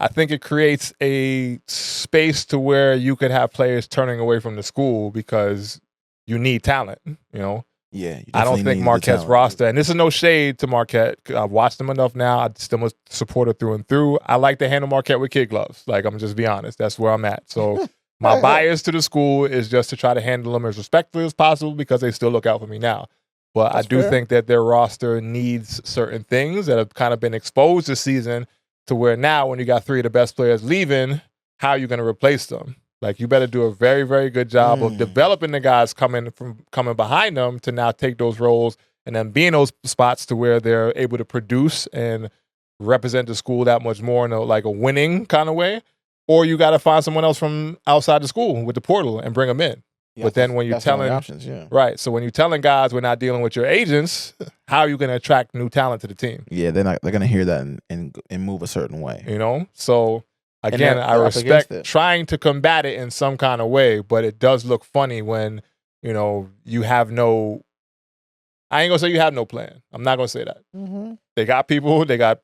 A: I think it creates a space to where you could have players turning away from the school because you need talent, you know?
B: Yeah.
A: I don't think Marquette's roster, and this is no shade to Marquette. I've watched them enough now. I still a supporter through and through. I like to handle Marquette with kid gloves. Like, I'm just be honest. That's where I'm at. So my bias to the school is just to try to handle them as respectfully as possible because they still look out for me now. But I do think that their roster needs certain things that have kind of been exposed this season to where now when you got three of the best players leaving, how are you going to replace them? Like, you better do a very, very good job of developing the guys coming behind them to now take those roles and then be in those spots to where they're able to produce and represent the school that much more in a winning kind of way. Or you got to find someone else from outside the school with the portal and bring them in. Yeah, but then when you're telling
B: options,
A: right, so when you're telling guys we're not dealing with your agents, how are you going to attract new talent to the team?
B: Yeah, they're going to hear that and move a certain way.
A: You know, so again, I respect trying to combat it in some kind of way, but it does look funny when you have no. I ain't gonna say you have no plan. I'm not gonna say that. Mm-hmm. They got people. They got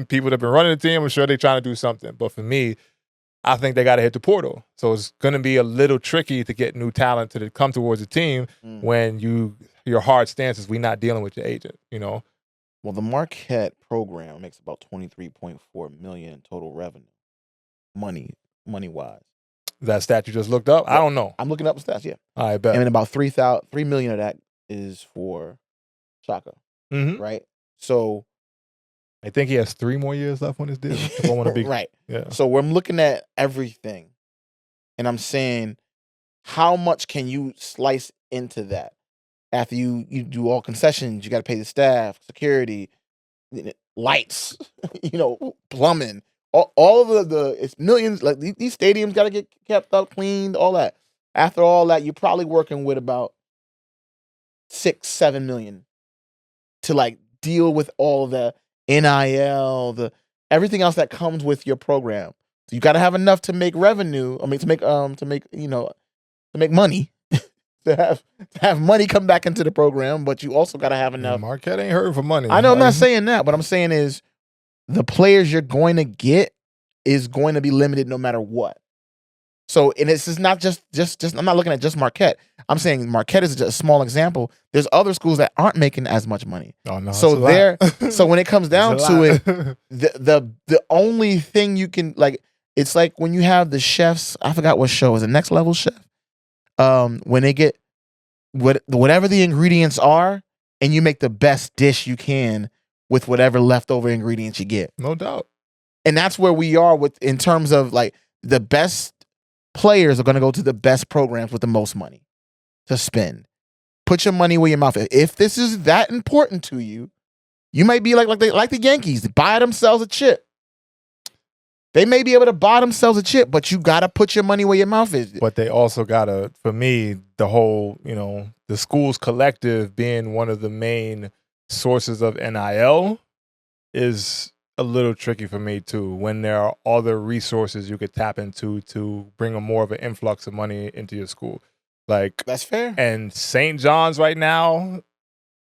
A: people that've been running the team. I'm sure they're trying to do something, but for me, I think they got to hit the portal. So it's going to be a little tricky to get new talent to come towards the team when your hard stance is we're not dealing with your agent, Well,
B: the Marquette program makes about $23.4 million in total revenue, money-wise.
A: That stat you just looked up? I don't know.
B: I'm looking up the stats, yeah.
A: I bet.
B: And about $3 million of that is for Shaka, right? So
A: I think he has 3 more years left on his deal. If I want to be
B: right.
A: Yeah.
B: So I'm looking at everything, and I'm saying, how much can you slice into that? After you do all concessions, you got to pay the staff, security, lights, plumbing, all of the it's millions. Like these stadiums got to get kept up, cleaned, all that. After all that, you're probably working with about $6-7 million to deal with all the NIL, everything else that comes with your program. So you got to have enough to make revenue. I mean, to make money, to have money come back into the program. But you also got to have enough.
A: Marquette ain't hurting for money.
B: I know. I'm not saying that. What I'm saying is the players you're going to get is going to be limited no matter what. So, and this is not just I'm not looking at just Marquette. I'm saying Marquette is just a small example. There's other schools that aren't making as much money.
A: Oh no!
B: So so when it comes down to it, the only thing you can it's like when you have the chefs. I forgot what show is it. Next Level Chef. When they get whatever the ingredients are, and you make the best dish you can with whatever leftover ingredients you get.
A: No doubt.
B: And that's where we are in terms of the best players are going to go to the best programs with the most money to spend. Put your money where your mouth is. If this is that important to you, you might be like the Yankees, buy themselves a chip. They may be able to buy themselves a chip, but you got to put your money where your mouth is.
A: But they also got to, for me, the whole, the school's collective being one of the main sources of NIL is a little tricky for me too, when there are other resources you could tap into to bring a more of an influx of money into your school.
B: That's fair.
A: And St. John's right now,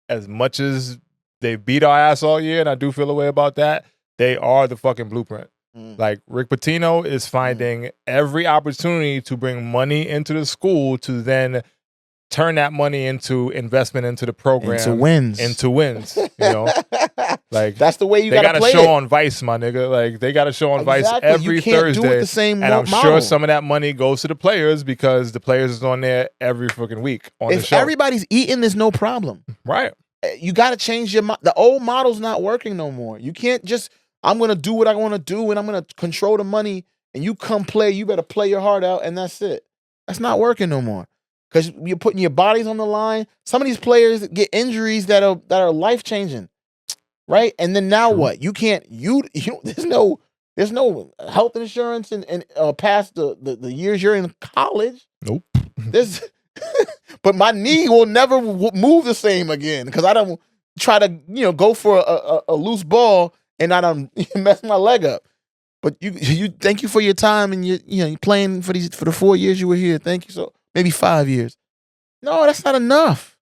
A: as much as they beat our ass all year, and I do feel a way about that, they are the fucking blueprint. Rick Pitino is finding every opportunity to bring money into the school to then turn that money into investment into the program. Into wins.
B: That's the way you
A: got to
B: play
A: show on Vice, my nigga. They got to show on Vice every Thursday.
B: Do it the same
A: and I'm
B: model.
A: sure some of that money goes to the players because the players is on there every fucking week on the show.
B: If everybody's eating, there's no problem.
A: Right.
B: You got to change the old model's not working no more. You can't just, I'm going to do what I want to do and I'm going to control the money and you come play, you better play your heart out and that's it. That's not working no more. Because you're putting your bodies on the line. Some of these players get injuries that are life changing, right? And then now what? You can't. There's no health insurance and past the years you're in college.
A: Nope.
B: But my knee will never move the same again because I don't try to go for a loose ball and I don't mess my leg up. But you thank you for your time and you playing for the 4 years you were here. Thank you. So maybe 5 years. No, that's not enough.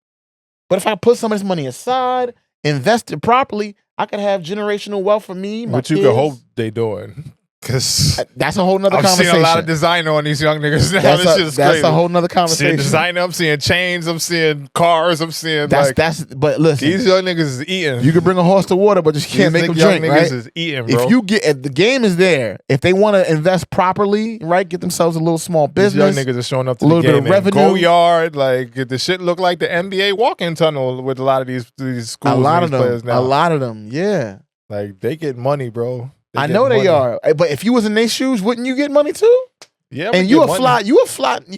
B: But if I put some of this money aside, invest it properly, I could have generational wealth for me.
A: What you
B: kids.
A: could hope they doing. Because
B: that's a whole nother conversation.
A: I'm seeing a lot of designer on these young niggas now.
B: That's
A: crazy.
B: A whole nother conversation.
A: I'm seeing designer, I'm seeing chains, I'm seeing cars, I'm seeing
B: but listen.
A: These young niggas is eating.
B: You can bring a horse to water, but you can't make them drink,
A: niggas
B: right?
A: Is eating, bro.
B: If the game is there, if they want to invest properly, right, get themselves a little small business.
A: These young niggas are showing up to
B: a little
A: the game
B: bit of revenue.
A: Go yard, like the shit look like the NBA walk-in tunnel with a lot of these schools.
B: A lot of
A: players
B: them.
A: now.
B: A lot of them, yeah.
A: Like they get money, bro.
B: I know they are, but if you was in their shoes, wouldn't you get money too?
A: Yeah,
B: and you a fly.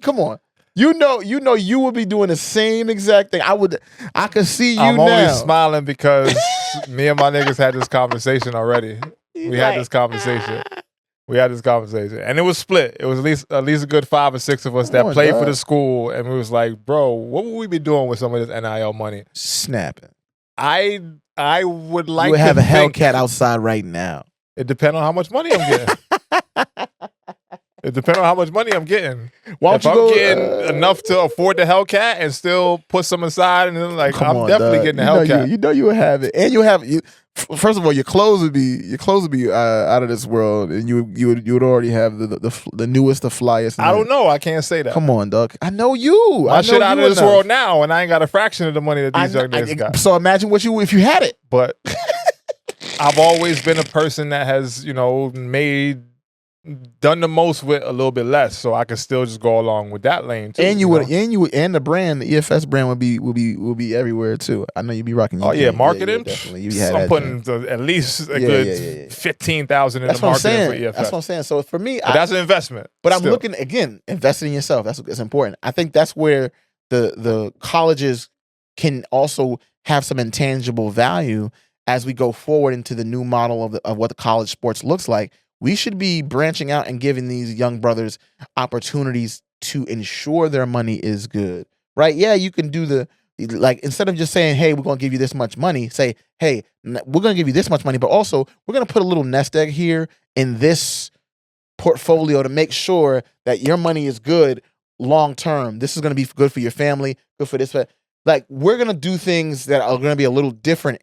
B: Come on, you know, you would be doing the same exact thing. I could see you.
A: I'm only smiling because me and my niggas had this conversation already. We had this conversation, and it was split. It was at least a good 5 or 6 of us that played for the school, and we was like, bro, what would we be doing with some of this NIL money?
B: Snapping.
A: I would like.
B: You would have
A: a
B: Hellcat outside right now.
A: It depends on how much money I'm getting. It depends on how much money I'm getting. If I'm getting enough to afford the Hellcat and still put some aside, and then I'm definitely getting the Hellcat.
B: You know you would have it, and first of all, your clothes would be out of this world, and you would already have the newest, the flyest.
A: I don't know. I can't say that.
B: Come on, Doug. I know you.
A: My shit out of this world now, and I ain't got a fraction of the money that these young niggas got.
B: So imagine if you had it.
A: But I've always been a person that has, done the most with a little bit less, so I could still just go along with that lane too.
B: And the brand, the EFS brand would be everywhere too. I know you'd be rocking.
A: Marketing.
B: Yeah,
A: I'm putting at least a good 15,000 in the marketing for EFS.
B: That's what I'm saying. So for me,
A: that's an investment.
B: But I'm looking again, investing in yourself. That's important. I think that's where the colleges can also have some intangible value as we go forward into the new model of what the college sports looks like. We should be branching out and giving these young brothers opportunities to ensure their money is good, right? Yeah, you can do instead of just saying, hey, we're going to give you this much money, say, hey, we're going to give you this much money, but also we're going to put a little nest egg here in this portfolio to make sure that your money is good long term. This is going to be good for your family, good for this. We're going to do things that are going to be a little different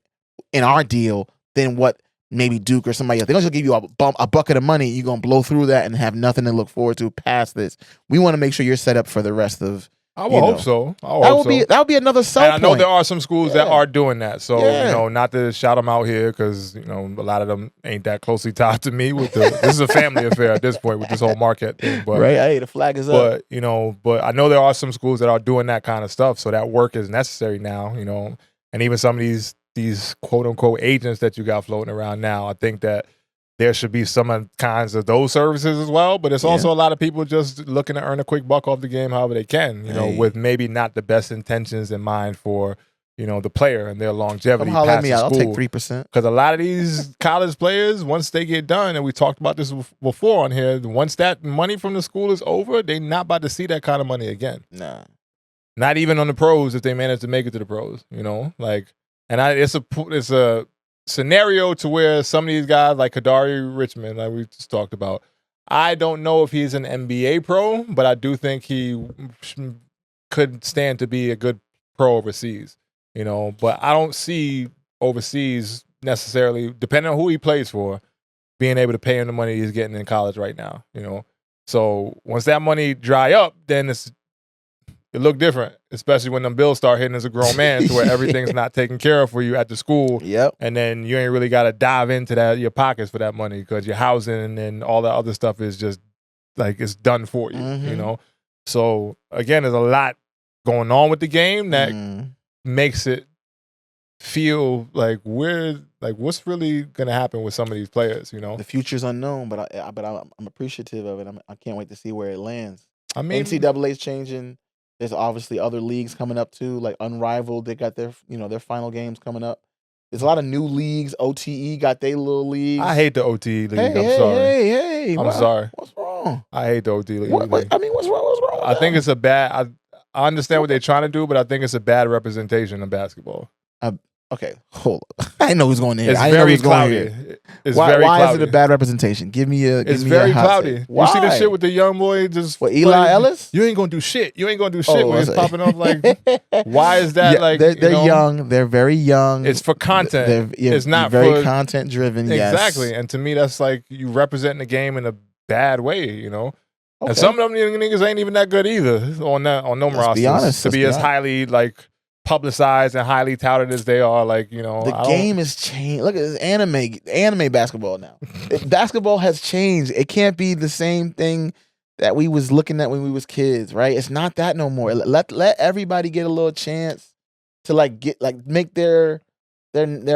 B: in our deal than what maybe Duke or somebody else. They're going to give you a bucket of money. You're going to blow through that and have nothing to look forward to past this. We want to make sure you're set up for the rest of.
A: I will hope so.
B: That would be another sell point.
A: I know there are some schools that are doing that. So, not to shout them out here because, a lot of them ain't that closely tied to me. This is a family affair at this point with this whole Marquette thing. But,
B: right. Hey, the flag is up.
A: But I know there are some schools that are doing that kind of stuff. So that work is necessary now, and even some of these quote unquote agents that you got floating around now, I think that there should be some kinds of those services as well. But it's also a lot of people just looking to earn a quick buck off the game however they can, with maybe not the best intentions in mind for, the player and their longevity.
B: Come holler at me, I'll take 3%.
A: Because a lot of these college players, once they get done, and we talked about this before on here, once that money from the school is over, they're not about to see that kind of money again.
B: Nah.
A: Not even on the pros if they manage to make it to the pros, And it's a scenario to where some of these guys like Kadari Richmond, like we just talked about, I don't know if he's an NBA pro, but I do think he could stand to be a good pro overseas, But I don't see overseas necessarily, depending on who he plays for, being able to pay him the money he's getting in college right now, So once that money dry up, then it look different, especially when them bills start hitting as a grown man to where everything's not taken care of for you at the school.
B: Yep.
A: And then you ain't really got to dive into your pockets for that money because your housing and all that other stuff is just it's done for you, So again, there's a lot going on with the game that makes it feel like what's really going to happen with some of these players,
B: The future's unknown, but I'm appreciative of it. I can't wait to see where it lands.
A: I mean,
B: NCAA's changing. There's obviously other leagues coming up too, like Unrivaled. They got their their final games coming up. There's a lot of new leagues. OTE got their little leagues.
A: I hate the OTE league. I'm sorry. I'm sorry.
B: What's wrong?
A: I hate the OTE league.
B: What's wrong? What's wrong?
A: I think it's a bad. I understand what they're trying to do, but I think it's a bad representation of basketball.
B: Okay, hold up. I didn't know who's going in.
A: It's very cloudy. It's
B: why
A: very cloudy.
B: is it a bad representation? Give me a.
A: It's very cloudy.
B: Why?
A: You see the shit with the young boy just.
B: What, Eli Ellis?
A: You ain't gonna do shit. You ain't gonna do shit when it's popping off. Like, why is that?
B: Yeah,
A: like
B: they're young. They're very young.
A: It's for content. It's not
B: very
A: for,
B: content driven.
A: Exactly.
B: Yes.
A: And to me, that's like you representing the game in a bad way. Okay. And some of them niggas ain't even that good either on them rosters.
B: Be honest.
A: To be as highly like publicized and highly touted as they are, like,
B: the game has changed. Look at this anime basketball now. Basketball has changed. It can't be the same thing that we was looking at when we was kids, right? It's not that no more. Let everybody get a little chance to make their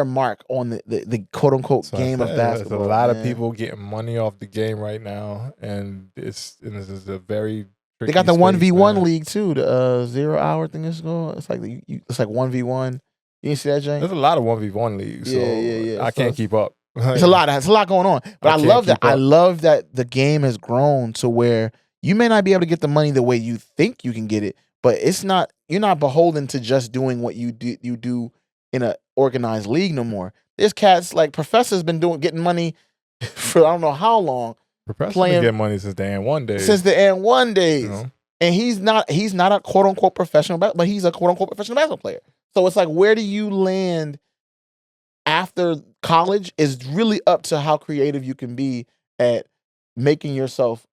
B: mark on the quote unquote game of basketball.
A: There's a lot of people getting money off the game right now, and this is a very
B: they got the 1v1 league too, the 0 hour thing is going. It's like it's like 1v1. You didn't see that, Jane?
A: There's a lot of 1v1 leagues. So yeah. I can't keep up.
B: It's a lot going on. But I love that. I love that the game has grown to where you may not be able to get the money the way you think you can get it, but it's not. You're not beholden to just doing what you do in an organized league no more. There's cats like Professor's been getting money for I don't know how long.
A: Professor's been getting money since the N1 days.
B: Since the N1 days. And he's not a quote unquote professional, but he's a quote unquote professional basketball player. So it's like, where do you land after college is really up to how creative you can be at making yourself,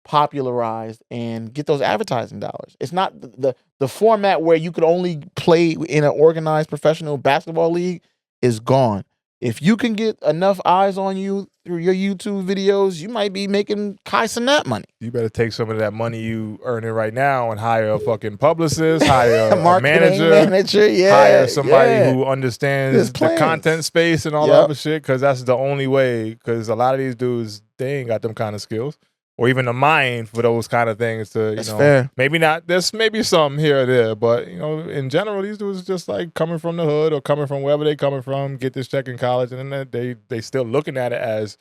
B: popularized and get those advertising dollars. It's not the format where you could only play in an organized professional basketball league is gone. If you can get enough eyes on you through your YouTube videos, you might be making Kai Cenat money.
A: You better take some of that money you earning right now and hire a fucking publicist, hire a manager, hire somebody who understands the content space and all that other shit, because that's the only way, because a lot of these dudes, they ain't got them kind of skills. Or even a mind for those kind of things to,
B: fair.
A: Maybe not, there's maybe some here or there, but, in general, these dudes just like coming from the hood or coming from wherever they coming from, get this check in college, and then they still looking at it as,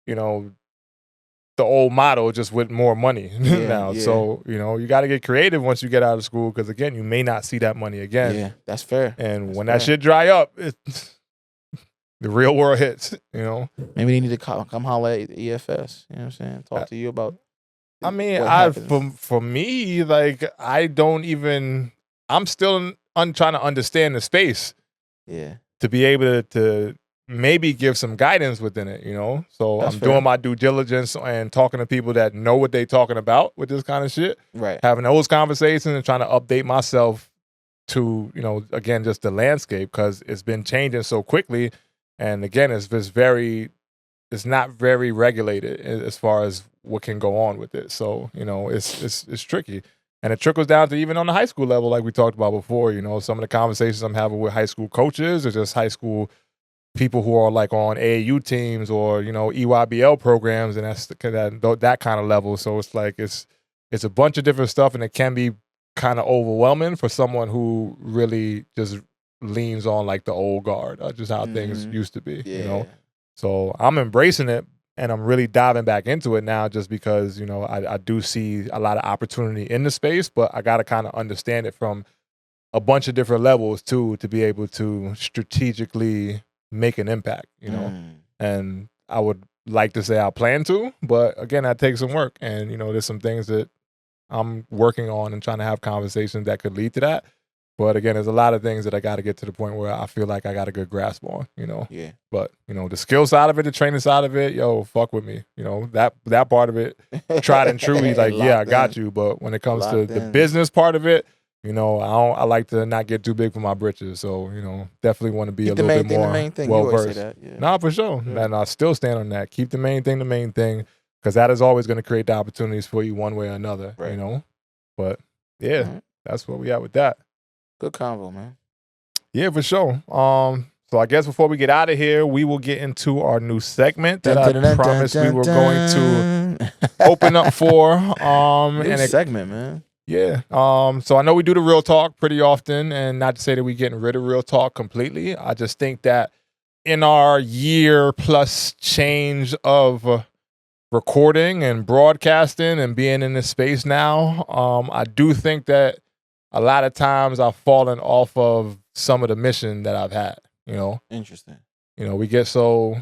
A: the old model, just with more money now. Yeah. So, you got to get creative once you get out of school, because, again, you may not see that money again.
B: Yeah, that's fair.
A: And when that shit dry up, the real world hits, Maybe
B: they need to come holler at EFS, you know what I'm saying? Talk to you about
A: for me, like, I'm still trying to understand the space.
B: Yeah.
A: To be able to maybe give some guidance within it, So I'm doing my due diligence and talking to people that know what they talking about with this kind of shit.
B: Right.
A: Having those conversations and trying to update myself to, again, just the landscape, because it's been changing so quickly. And again, it's not very regulated as far as what can go on with it. So, it's tricky. And it trickles down to even on the high school level, like we talked about before, some of the conversations I'm having with high school coaches or just high school people who are like on AAU teams or, EYBL programs, and that's that kind of level. So it's like, it's a bunch of different stuff, and it can be kind of overwhelming for someone who really just leans on like the old guard, just how things used to be, So I'm embracing it, and I'm really diving back into it now, just because, I do see a lot of opportunity in the space, but I got to kind of understand it from a bunch of different levels too, to be able to strategically make an impact, and I would like to say I plan to, but again, that takes some work, and, there's some things that I'm working on and trying to have conversations that could lead to that. But again, there's a lot of things that I got to get to the point where I feel like I got a good grasp on,
B: Yeah.
A: But, the skill side of it, the training side of it, fuck with me. That part of it, tried and true, he's like, yeah, I got you. But when it comes to the business part of it, I like to not get too big for my britches. So, definitely want to be a little bit more well-versed. Nah, for sure. Yeah. And I still stand on that. Keep the main thing, because that is always going to create the opportunities for you one way or another,
B: right.
A: But, yeah, that's where we at with that.
B: Good convo, man.
A: Yeah, for sure. So I guess before we get out of here, we will get into our new segment that I promised we were going to open up for.
B: New segment, man.
A: Yeah. So I know we do the real talk pretty often, and not to say that we're getting rid of real talk completely. I just think that in our year plus change of recording and broadcasting and being in this space now, I do think that a lot of times I've fallen off of some of the mission that I've had,
B: Interesting.
A: We get so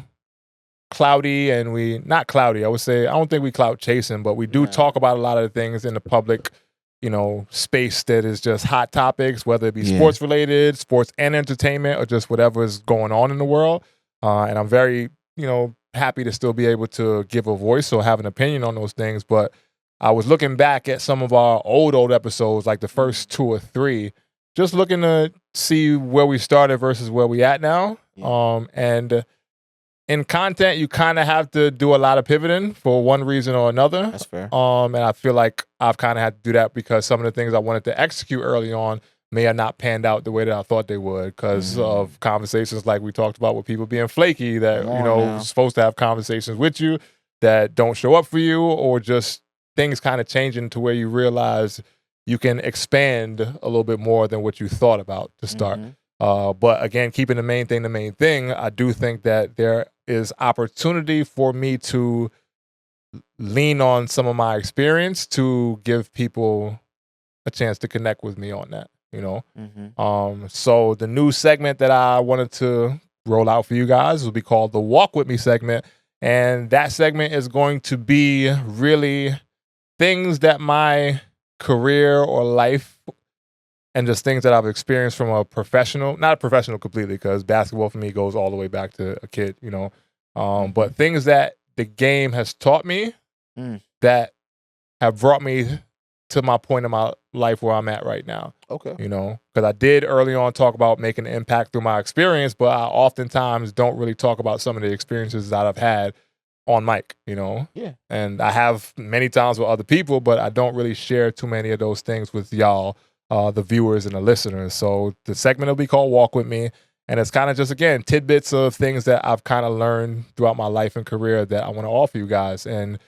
A: cloudy and not cloudy. I would say I don't think we clout chasing, but we do talk about a lot of the things in the public, space that is just hot topics, whether it be sports related, sports and entertainment, or just whatever is going on in the world. And I'm very, happy to still be able to give a voice or have an opinion on those things. But I was looking back at some of our old episodes, like the first 2 or 3, just looking to see where we started versus where we at now. And in content, you kind of have to do a lot of pivoting for one reason or another.
B: That's fair.
A: And I feel like I've kind of had to do that because some of the things I wanted to execute early on may have not panned out the way that I thought they would because of conversations like we talked about with people being flaky that, supposed to have conversations with you that don't show up for you, or just things kind of changing to where you realize you can expand a little bit more than what you thought about to start. But again, keeping the main thing, I do think that there is opportunity for me to lean on some of my experience to give people a chance to connect with me on that, So the new segment that I wanted to roll out for you guys will be called the Walk With Me segment. And that segment is going to be really things that my career or life and just things that I've experienced from a professional, not a professional completely, because basketball for me goes all the way back to a kid, but things that the game has taught me that have brought me to my point in my life where I'm at right now.
B: Okay.
A: Because I did early on talk about making an impact through my experience, but I oftentimes don't really talk about some of the experiences that I've had on mic,
B: Yeah.
A: And I have many times with other people, but I don't really share too many of those things with y'all, the viewers and the listeners. So the segment will be called Walk With Me. And it's kind of just, again, tidbits of things that I've kind of learned throughout my life and career that I want to offer you guys. And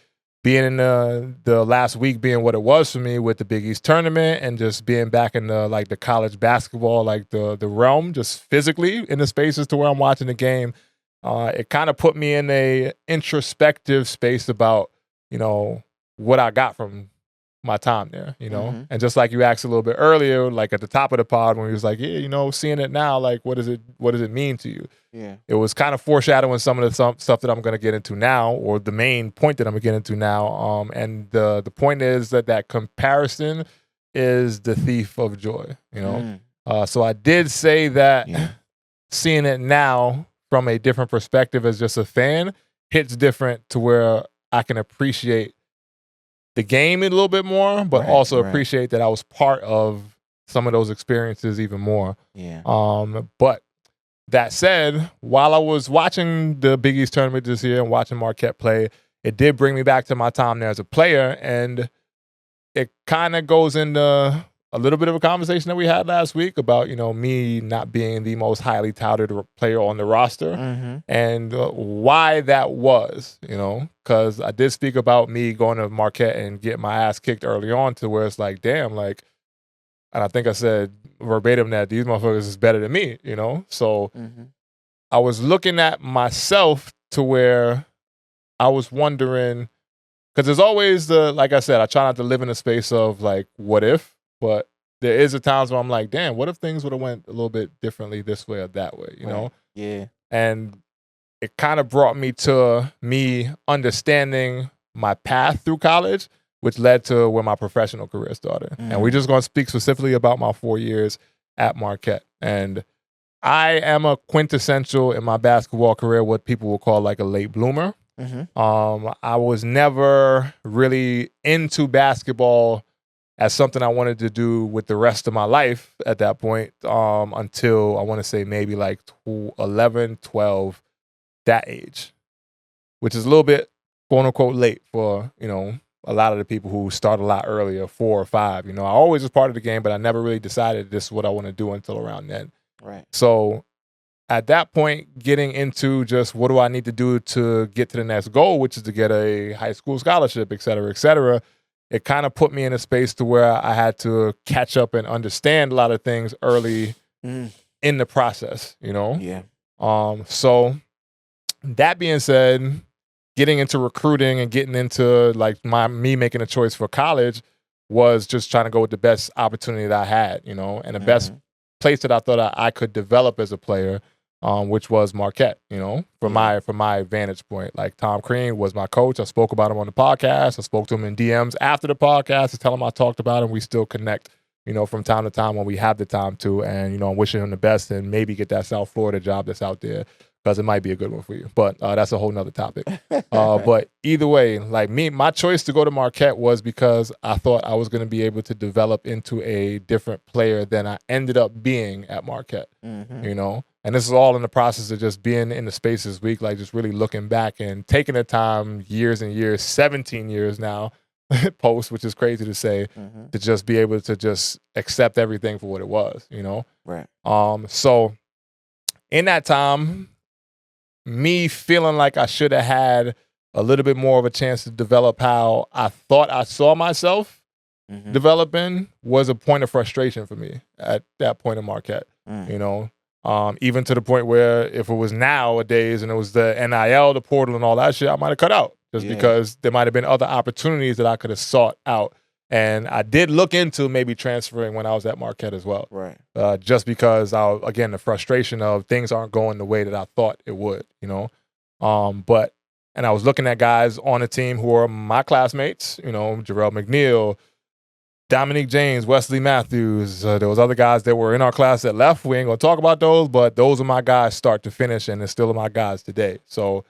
A: being in the last week being what it was for me with the Big East tournament and just being back in the college basketball, like the realm, just physically in the spaces to where I'm watching the game, it kind of put me in a introspective space about, what I got from my time there, And just like you asked a little bit earlier, like at the top of the pod when he was like, seeing it now, like what does it mean to you?
B: Yeah.
A: It was kind of foreshadowing some of the stuff that I'm going to get into now, or the main point that I'm going to get into now. And the point is that comparison is the thief of joy, So I did say that seeing it now from a different perspective as just a fan hits different to where I can appreciate the game a little bit more, but also appreciate that I was part of some of those experiences even more.
B: Yeah.
A: But that said, while I was watching the Big East tournament this year and watching Marquette play, it did bring me back to my time there as a player, and it kind of goes into a little bit of a conversation that we had last week about, me not being the most highly touted player on the roster and why that was, because I did speak about me going to Marquette and getting my ass kicked early on to where it's like, damn, like, and I think I said verbatim that these motherfuckers is better than me, So I was looking at myself to where I was wondering, because there's always like I said, I try not to live in a space of like, what if? But there is a times where I'm like, damn, what if things would have went a little bit differently this way or that way,
B: Yeah.
A: And it kind of brought me to me understanding my path through college, which led to where my professional career started. And we're just going to speak specifically about my 4 years at Marquette. And I am a quintessential in my basketball career, what people will call like a late bloomer. I was never really into basketball as something I wanted to do with the rest of my life at that point, until I want to say maybe like 11, 12, that age, which is a little bit, quote unquote, late for, a lot of the people who start a lot earlier, 4 or 5. I always was part of the game, but I never really decided this is what I want to do until around then.
B: Right.
A: So at that point, getting into just what do I need to do to get to the next goal, which is to get a high school scholarship, et cetera, it kind of put me in a space to where I had to catch up and understand a lot of things early in the process,
B: Yeah.
A: So that being said, getting into recruiting and getting into like me making a choice for college was just trying to go with the best opportunity that I had, and the best place that I thought I could develop as a player which was Marquette, from my vantage point. Like Tom Crean was my coach. I spoke about him on the podcast. I spoke to him in DMs after the podcast to tell him I talked about him. We still connect, from time to time when we have the time to. And, I'm wishing him the best and maybe get that South Florida job that's out there because it might be a good one for you. But that's a whole nother topic. But either way, like my choice to go to Marquette was because I thought I was going to be able to develop into a different player than I ended up being at Marquette, And this is all in the process of just being in the space this week, like just really looking back and taking the time, years and years, 17 years now, post, which is crazy to say, to just be able to just accept everything for what it was,
B: Right.
A: So in that time, me feeling like I should have had a little bit more of a chance to develop how I thought I saw myself developing was a point of frustration for me at that point in Marquette, even to the point where if it was nowadays and it was the NIL, the portal and all that shit, I might have cut out just because there might have been other opportunities that I could have sought out. And I did look into maybe transferring when I was at Marquette as well.
B: Right.
A: Just because, again, the frustration of things aren't going the way that I thought it would, And I was looking at guys on the team who are my classmates, Jarrell McNeil, Dominique James, Wesley Matthews. There was other guys that were in our class that left. We ain't going to talk about those, but those are my guys start to finish, and they're still my guys today. So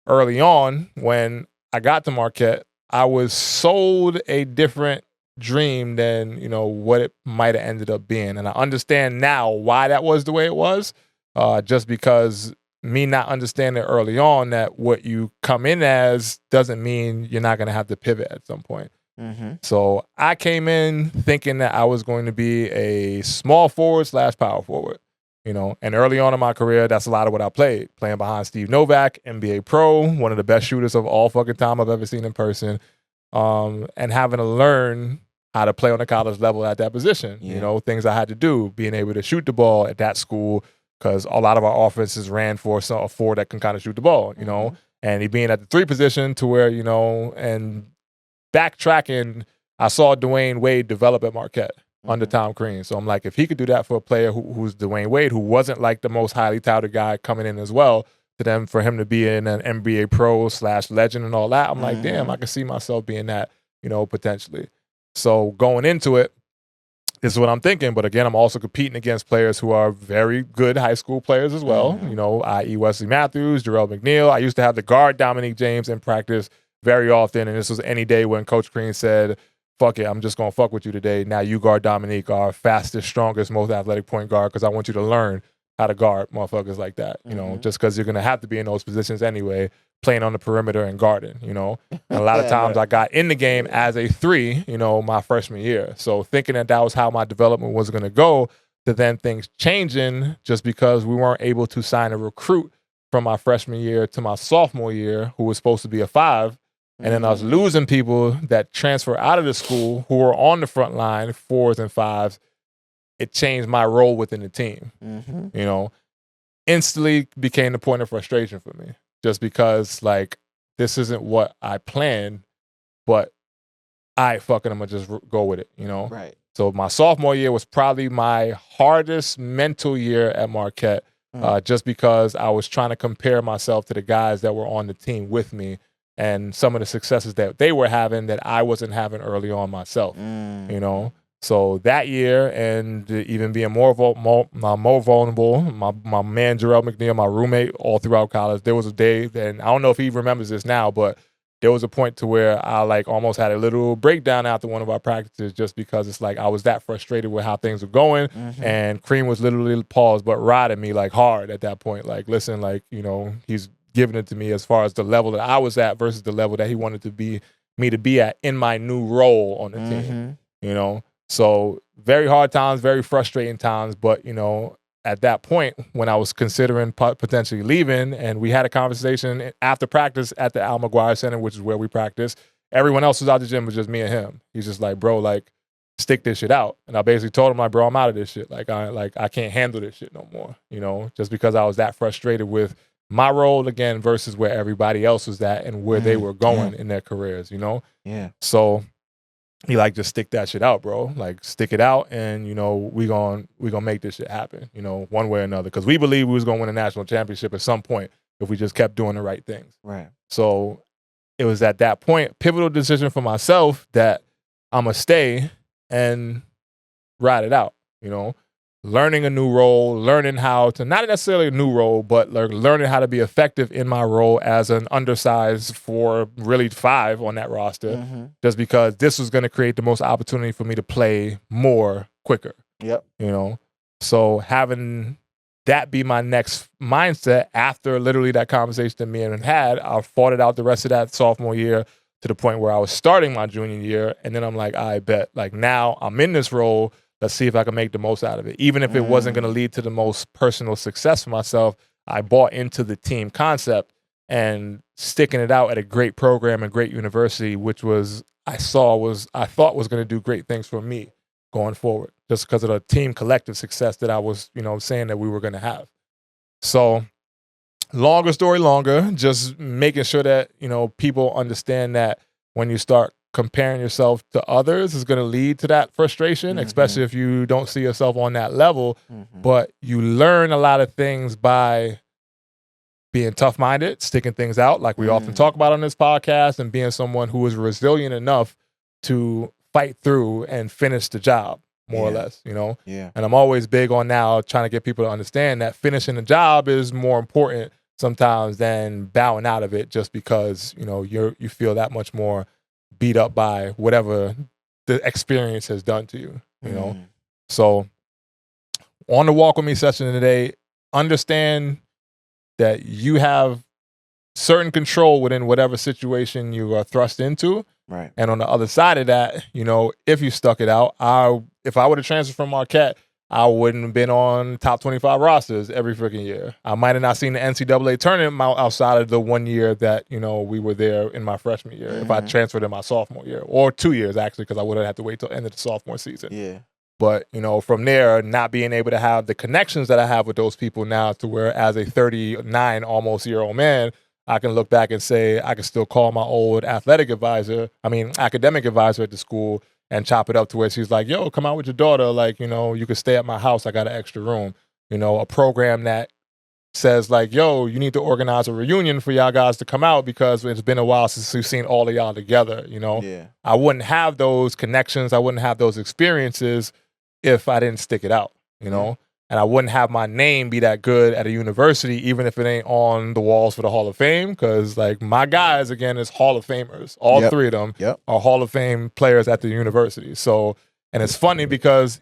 A: early on, when I got to Marquette, I was sold a different dream than, what it might have ended up being. And I understand now why that was the way it was, just because me not understanding early on that what you come in as doesn't mean you're not going to have to pivot at some point. So I came in thinking that I was going to be a small forward / power forward, and early on in my career, that's a lot of what I played, playing behind Steve Novak, NBA pro, one of the best shooters of all fucking time I've ever seen in person, and having to learn how to play on the college level at that position, things I had to do, being able to shoot the ball at that school, because a lot of our offenses ran for a forward that can kind of shoot the ball, and he being at the 3 position to where, and backtracking, I saw Dwayne Wade develop at Marquette under Tom Crean. So I'm like, if he could do that for a player who's Dwayne Wade, who wasn't like the most highly touted guy coming in as well, for him to be in an NBA pro / legend and all that, I'm like, damn, I can see myself being that, potentially. So going into it, this is what I'm thinking. But again, I'm also competing against players who are very good high school players as well, i.e. Wesley Matthews, Jarrell McNeil. I used to have the guard Dominique James in practice very often, and this was any day when Coach Crean said, fuck it, I'm just going to fuck with you today. Now you guard Dominique, our fastest, strongest, most athletic point guard, because I want you to learn how to guard motherfuckers like that, just because you're going to have to be in those positions anyway, playing on the perimeter and guarding, And a lot of times I got in the game as a 3, my freshman year. So thinking that was how my development was going to go, to then things changing just because we weren't able to sign a recruit from my freshman year to my sophomore year who was supposed to be a 5. And then I was losing people that transfer out of the school who were on the front line, 4s and 5s. It changed my role within the team, instantly became the point of frustration for me, just because like, this isn't what I planned, but I'm going to just go with it,
B: Right.
A: So my sophomore year was probably my hardest mental year at Marquette, just because I was trying to compare myself to the guys that were on the team with me, and some of the successes that they were having that I wasn't having early on myself, So that year, and even being more vulnerable, my man Jarrell McNeil, my roommate, all throughout college, there was a day, and I don't know if he remembers this now, but there was a point to where I like almost had a little breakdown after one of our practices, just because it's like I was that frustrated with how things were going, and Cream was literally paused but riding me like hard at that point. Like, listen, like, he's giving it to me as far as the level that I was at versus the level that he wanted me to be at in my new role on the team, So very hard times, very frustrating times. But, at that point when I was considering potentially leaving, and we had a conversation after practice at the Al McGuire Center, which is where we practice, everyone else was out the gym, but just me and him. He's just like, bro, like, stick this shit out. And I basically told him, like, bro, I'm out of this shit. I can't handle this shit no more, just because I was that frustrated with my role again versus where everybody else was at and where they were going in their careers,
B: Yeah.
A: So he like, just stick that shit out, bro. Like, stick it out, and we gonna make this shit happen, one way or another. Because we believe we was gonna win a national championship at some point if we just kept doing the right things.
B: Right.
A: So it was at that point, pivotal decision for myself, that I'm gonna stay and ride it out. Learning a new role, learning how to, not necessarily a new role, but learning how to be effective in my role as an undersized for really 5 on that roster, just because this was going to create the most opportunity for me to play more quicker.
B: Yep.
A: So having that be my next mindset after literally that conversation that me and him had, I fought it out the rest of that sophomore year to the point where I was starting my junior year. And then I'm like, I bet, like, now I'm in this role. Let's see if I can make the most out of it. Even if it wasn't going to lead to the most personal success for myself, I bought into the team concept and sticking it out at a great program and great university, which I thought was going to do great things for me going forward, just because of the team collective success that I was, saying that we were going to have. So longer story longer, just making sure that, people understand that when you start comparing yourself to others is going to lead to that frustration, especially if you don't see yourself on that level. But you learn a lot of things by being tough-minded, sticking things out, like we often talk about on this podcast, and being someone who is resilient enough to fight through and finish the job, more or less,
B: Yeah.
A: And I'm always big on now trying to get people to understand that finishing the job is more important sometimes than bowing out of it just because, you feel that much more beat up by whatever the experience has done to you, So on the Walk With Me session today, understand that you have certain control within whatever situation you are thrust into.
B: Right.
A: And on the other side of that, if you stuck it out, if I would have transferred from Marquette, I wouldn't have been on top 25 rosters every freaking year. I might have not seen the NCAA tournament outside of the 1 year that, we were there in my freshman year, if I transferred in my sophomore year, or 2 years actually, because I would have had to wait till the end of the sophomore season.
B: Yeah.
A: But, from there, not being able to have the connections that I have with those people now, to where as a 39 almost year-old man, I can look back and say I can still call my old academic advisor at the school and chop it up to where she's like, yo, come out with your daughter. Like, you could stay at my house. I got an extra room. A program that says like, yo, you need to organize a reunion for y'all guys to come out because it's been a while since we've seen all of y'all together,
B: Yeah.
A: I wouldn't have those connections. I wouldn't have those experiences if I didn't stick it out, And I wouldn't have my name be that good at a university, even if it ain't on the walls for the Hall of Fame, because like my guys, again, is Hall of Famers. All three of them are Hall of Fame players at the university. So, and it's funny because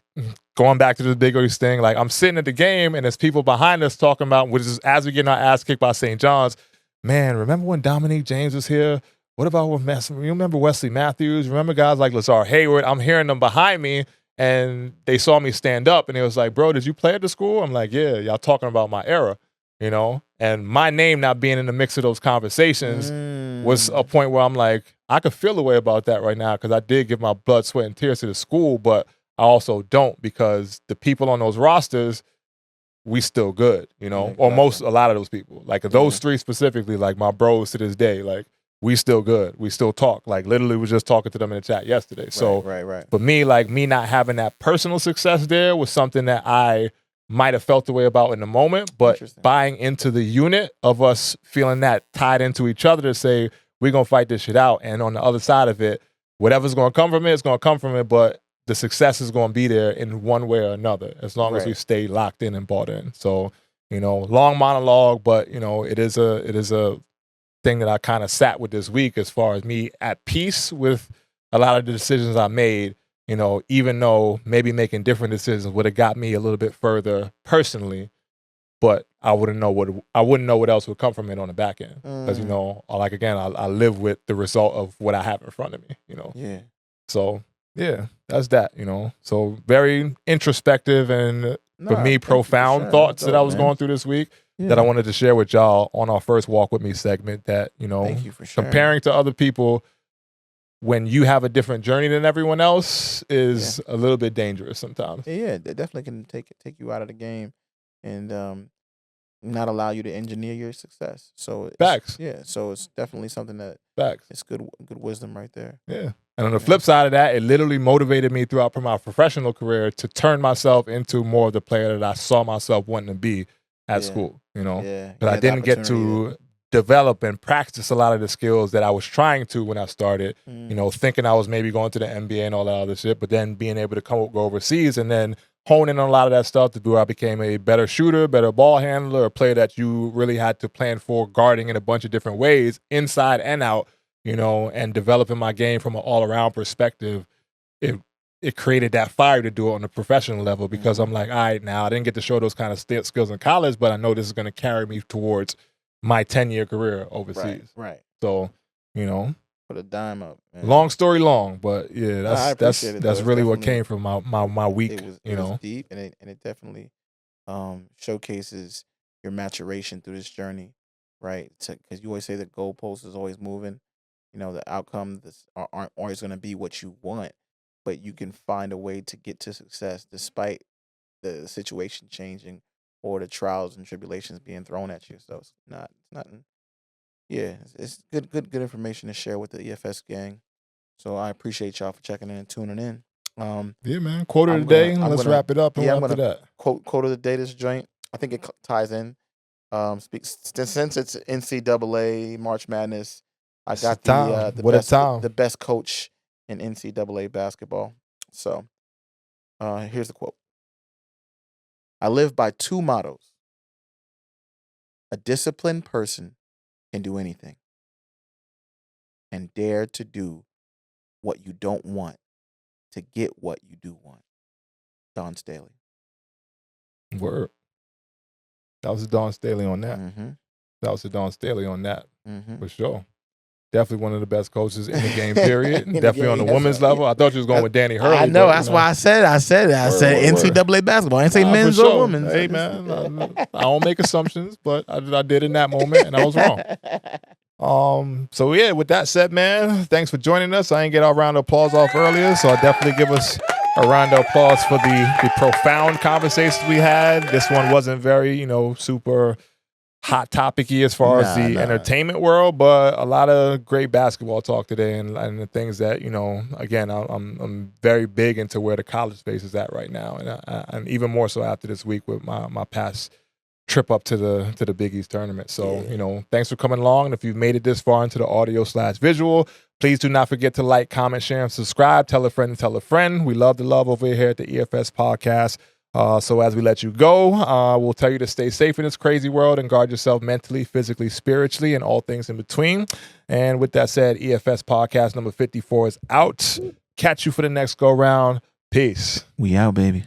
A: going back to this Big East thing, like I'm sitting at the game and there's people behind us talking about, which is as we getting our ass kicked by St. John's, man, remember when Dominique James was here? What about when you remember Wesley Matthews? Remember guys like Lazar Hayward? I'm hearing them behind me. And they saw me stand up and it was like, bro, did you play at the school? I'm like, yeah, y'all talking about my era, And my name not being in the mix of those conversations was a point where I'm like, I could feel a way about that right now because I did give my blood, sweat, and tears to the school, but I also don't because the people on those rosters, we still good, or a lot of those people. Like those three specifically, like my bros to this day, like, we still good. We still talk. Like literally was just talking to them in the chat yesterday.
B: Right,
A: so
B: right.
A: For me, like me not having that personal success there was something that I might have felt the way about in the moment, but buying into the unit of us feeling that tied into each other to say, we're going to fight this shit out. And on the other side of it, whatever's going to come from it, it's going to come from it. But the success is going to be there in one way or another, as long as we stay locked in and bought in. So, long monologue, but it is a thing that I kind of sat with this week as far as me at peace with a lot of the decisions I made, even though maybe making different decisions would have got me a little bit further personally, but I wouldn't know what else would come from it on the back end. Because, like again, I live with the result of what I have in front of me,
B: Yeah.
A: So yeah, that's that, So very introspective and for me, profound thoughts that I was going through this week. Yeah. That I wanted to share with y'all on our first Walk With Me segment that,
B: Thank you for sharing.
A: Comparing to other people when you have a different journey than everyone else is a little bit dangerous sometimes.
B: Yeah, it definitely can take you out of the game and not allow you to engineer your success. So
A: Facts.
B: Yeah, so it's definitely something that
A: Facts.
B: It's good wisdom right there.
A: Yeah. And on the flip side of that, it literally motivated me throughout my professional career to turn myself into more of the player that I saw myself wanting to be at school, you know? But I didn't get to develop and practice a lot of the skills that I was trying to when I started, you know, thinking I was maybe going to the NBA and all that other shit, but then being able to go overseas and then hone in on a lot of that stuff to where I became a better shooter, better ball handler, a player that you really had to plan for guarding in a bunch of different ways, inside and out, you know, and developing my game from an all-around perspective. It created that fire to do it on a professional level because I'm like, all right, now I didn't get to show those kind of skills in college, but I know this is going to carry me towards my 10-year career overseas.
B: Right.
A: So, you know,
B: put a dime up. Man.
A: Long story long, but yeah, that's really what came from my week.
B: It was deep, and it definitely showcases your maturation through this journey, right? Because you always say the goalpost is always moving. You know, the outcome aren't always going to be what you want, but you can find a way to get to success despite the situation changing or the trials and tribulations being thrown at you. So it's nothing. Yeah, it's good information to share with the EFS gang. So I appreciate y'all for checking in and tuning in.
A: Yeah, man. Quote of the day. Let's wrap it up and wrap it up.
B: Quote of the day. This joint. I think it ties in. Since it's NCAA March Madness, I got the best coach in NCAA basketball. So here's the quote. I live by two mottos. A disciplined person can do anything and dare to do what you don't want to get what you do want. Don Staley.
A: Word. That was a Don Staley on that. That was a Don Staley on that, for sure. Definitely one of the best coaches in the game, period. Definitely on the women's level. I thought you was going with Danny Hurley.
B: I know. That's why I said NCAA basketball. I didn't say men's or women's.
A: Hey, man. I don't make assumptions, but I did in that moment, and I was wrong. So, yeah, with that said, man, thanks for joining us. I didn't get our round of applause off earlier, so I definitely give us a round of applause for the profound conversations we had. This one wasn't very, super hot topic-y as far as the entertainment world, but a lot of great basketball talk today and the things that, again, I'm very big into where the college space is at right now. And even more so after this week with my past trip up to the Big East tournament. So, thanks for coming along. And if you've made it this far into the audio/visual, please do not forget to like, comment, share, and subscribe. Tell a friend and tell a friend. We love the love over here at the EFS podcast. So as we let you go, we'll tell you to stay safe in this crazy world and guard yourself mentally, physically, spiritually, and all things in between. And with that said, EFS podcast number 54 is out. Catch you for the next go round. Peace.
B: We out, baby.